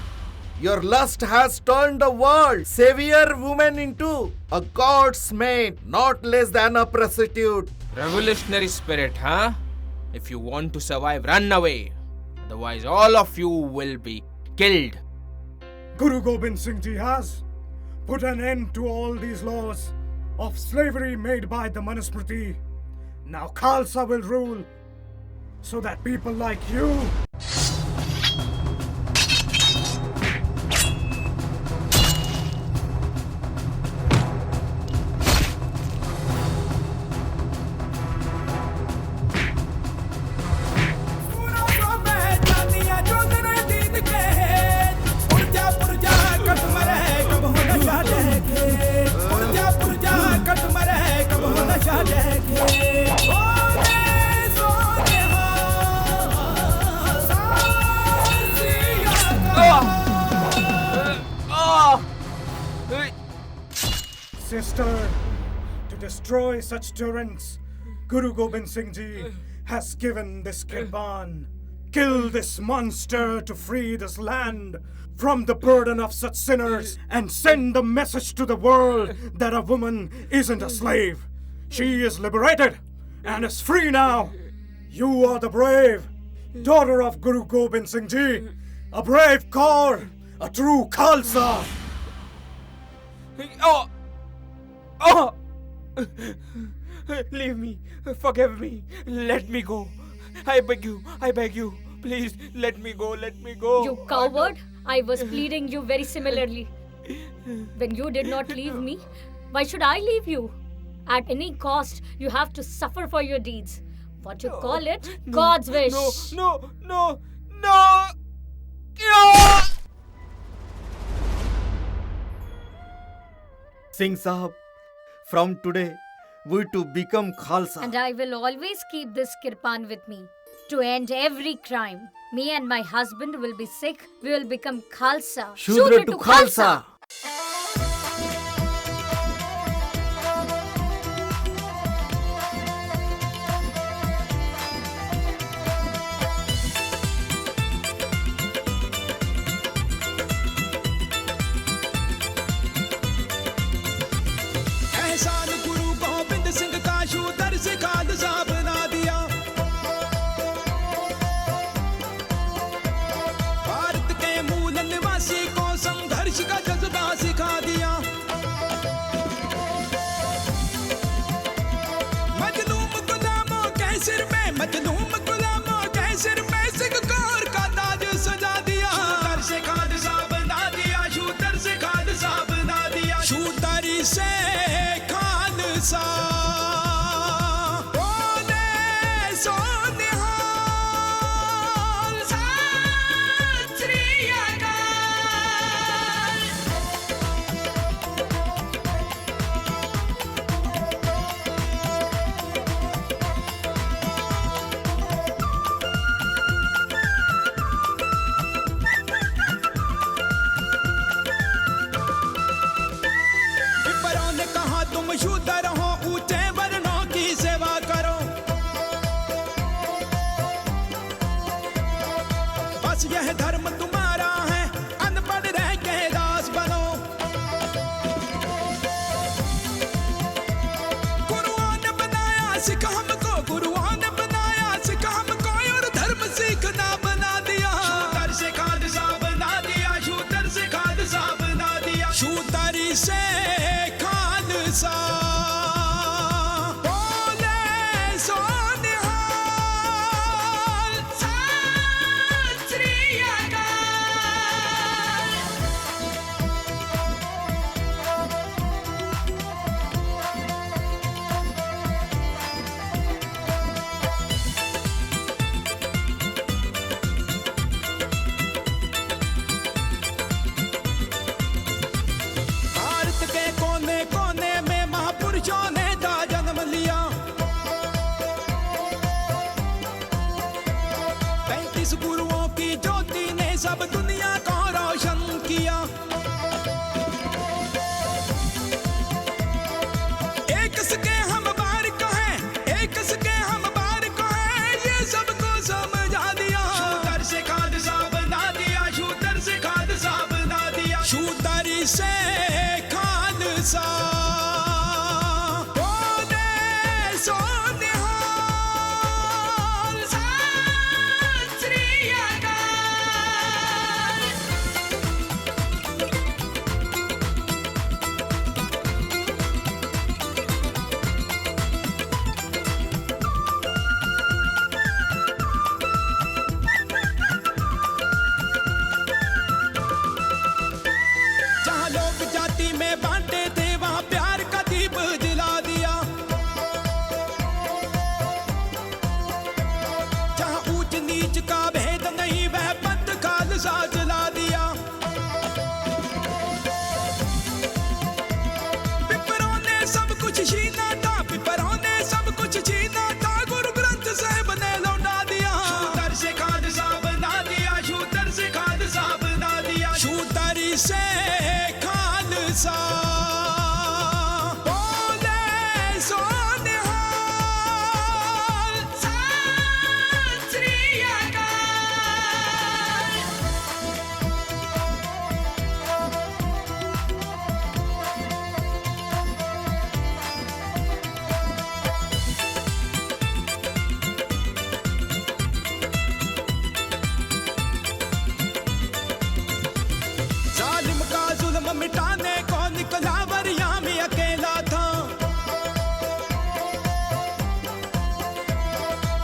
Speaker 7: Your lust has turned the world, savior woman, into a god's maid, not less than a prostitute.
Speaker 2: Revolutionary spirit, huh? If you want to survive, run away. Otherwise, all of you will be killed.
Speaker 11: Guru Gobind Singh Ji has put an end to all these laws of slavery made by the Manusmriti. Now Khalsa will rule so that people like you Sister, to destroy such tyrants, Guru Gobind Singh Ji has given this kirpan. Kill this monster to free this land from the burden of such sinners and send the message to the world that a woman isn't a slave. She is liberated and is free now. You are the brave daughter of Guru Gobind Singh Ji, a brave Kaur, a true Khalsa.
Speaker 2: Oh! Leave me. Forgive me. Let me go. I beg you. Please, let me go.
Speaker 10: You coward! I was pleading you very similarly. When you did not leave me, why should I leave you? At any cost, you have to suffer for your deeds. What you call it? God's wish.
Speaker 2: No!
Speaker 15: Singh Sahab, from today, we to become Khalsa.
Speaker 10: And I will always keep this kirpan with me to end every crime. Me and my husband will be sick. We will become Khalsa.
Speaker 15: Shudra to Khalsa.
Speaker 1: एहसान गुरु गोबिंद सिंह का शूदर से खालसा बना दिया। भारत के मूल निवासी को संघर्ष का जज्बा सिखा दिया। मजलूम गुलामों के सिर में सिंह कौर का ताज सजा दिया। शूदर से खालसा बना दिया। शूदर से खालसा बना दिया। शूदर से खालसा बोले सो निहाल सत श्री अकाल। विपरों ने कहा तुम शूदर हो, ऊंचे वर्णों की सेवा करो। बस यह धर्म तुम्हारा है, अनपढ़ रह के दास बनो। गुरुओं ने बनाया सिख हमको, गुरुओं ने बनाया सिख हमको और धर्म सीखना बना दिया। शूदर से खालसा बना दिया। शूदर से खालसा बना दिया। शूदर से खालसा बोले सो निहाल सत श्री अकाल।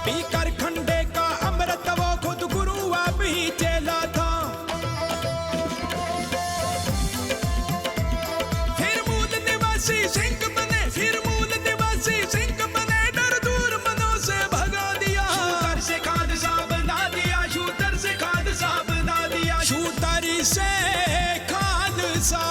Speaker 1: पीकर खंडे का अमृत वो खुद गुरु आप ही चेला था। फिर मूल निवासी सिंह बने, फिर मूल निवासी सिंह बने, डर दूर मनों से भगा दिया। शूटर से खालसा बना दिया, शूटर से खालसा बना दिया, शूटर से खालसा।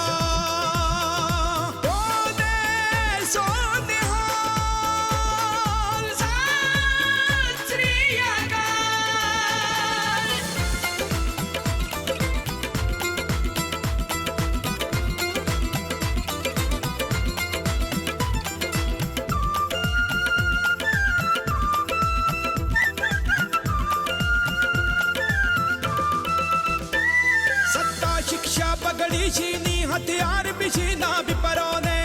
Speaker 1: सत्ता शिक्षा पगड़ी छीनी, हथियार भी छीना विपरों ने।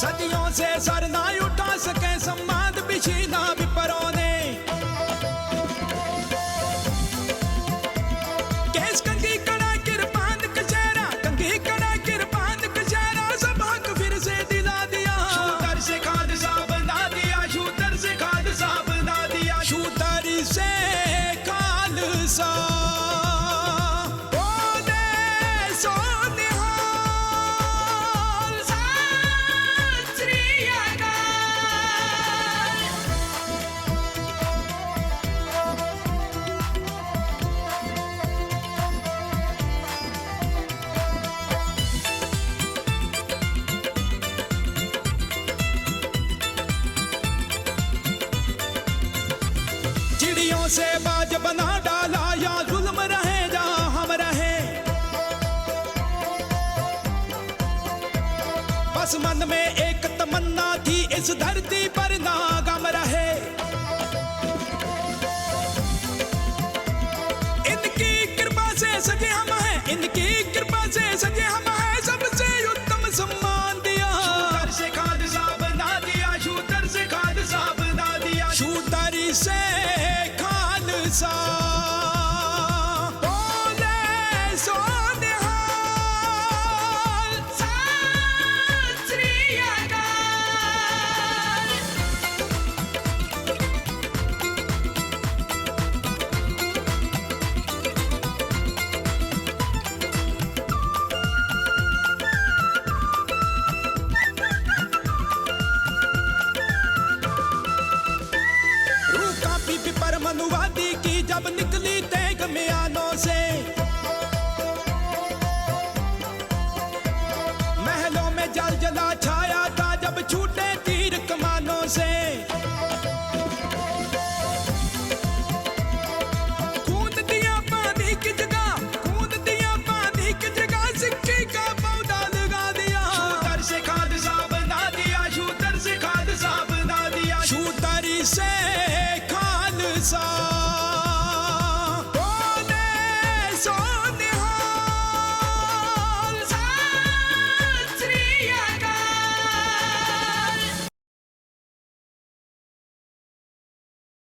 Speaker 1: सदियों से सर ना उठा सके, सम्मान भी छीना विपरों ने। केस कंघी कड़ा किरपान कचहरा, कंघी कड़ा किरपान कचहरा, सब हक फिर से दिला दिया। शूटर से खालसा बना दिया, शूटर से खालसा बना दिया, शूटर से खालसा। बोले सो निहाल, सत श्री अकाल। चिड़ियों से बाज बना डाला, या जुल्म रहे या हम रहे। बस मन में एक तमन्ना थी, इस धरती पर ना गम रहे। इनकी कृपा से सजे हम हैं, इनकी कृपा से सजे हम हैं, सबसे उत्तम सम्मान दिया। शूटर से खालसा बना दिया, शूटर से खालसा बना दिया, शूटर से खालसा। बोले सो निहाल, सत श्री अकाल। रूह कांपी पिपर मनुवादी की जब निकली तेग म्यानों से। महलों में जल जला छाया था जब छूटे तीर कमानों से। कूद दिया पानी की जगह, कूद दिया पानी की जगह, सिक्के का पौधा लगा दिया। शूटर से खालसा बना दिया, शूटर से खालसा बना दिया, शूटर से खालसा।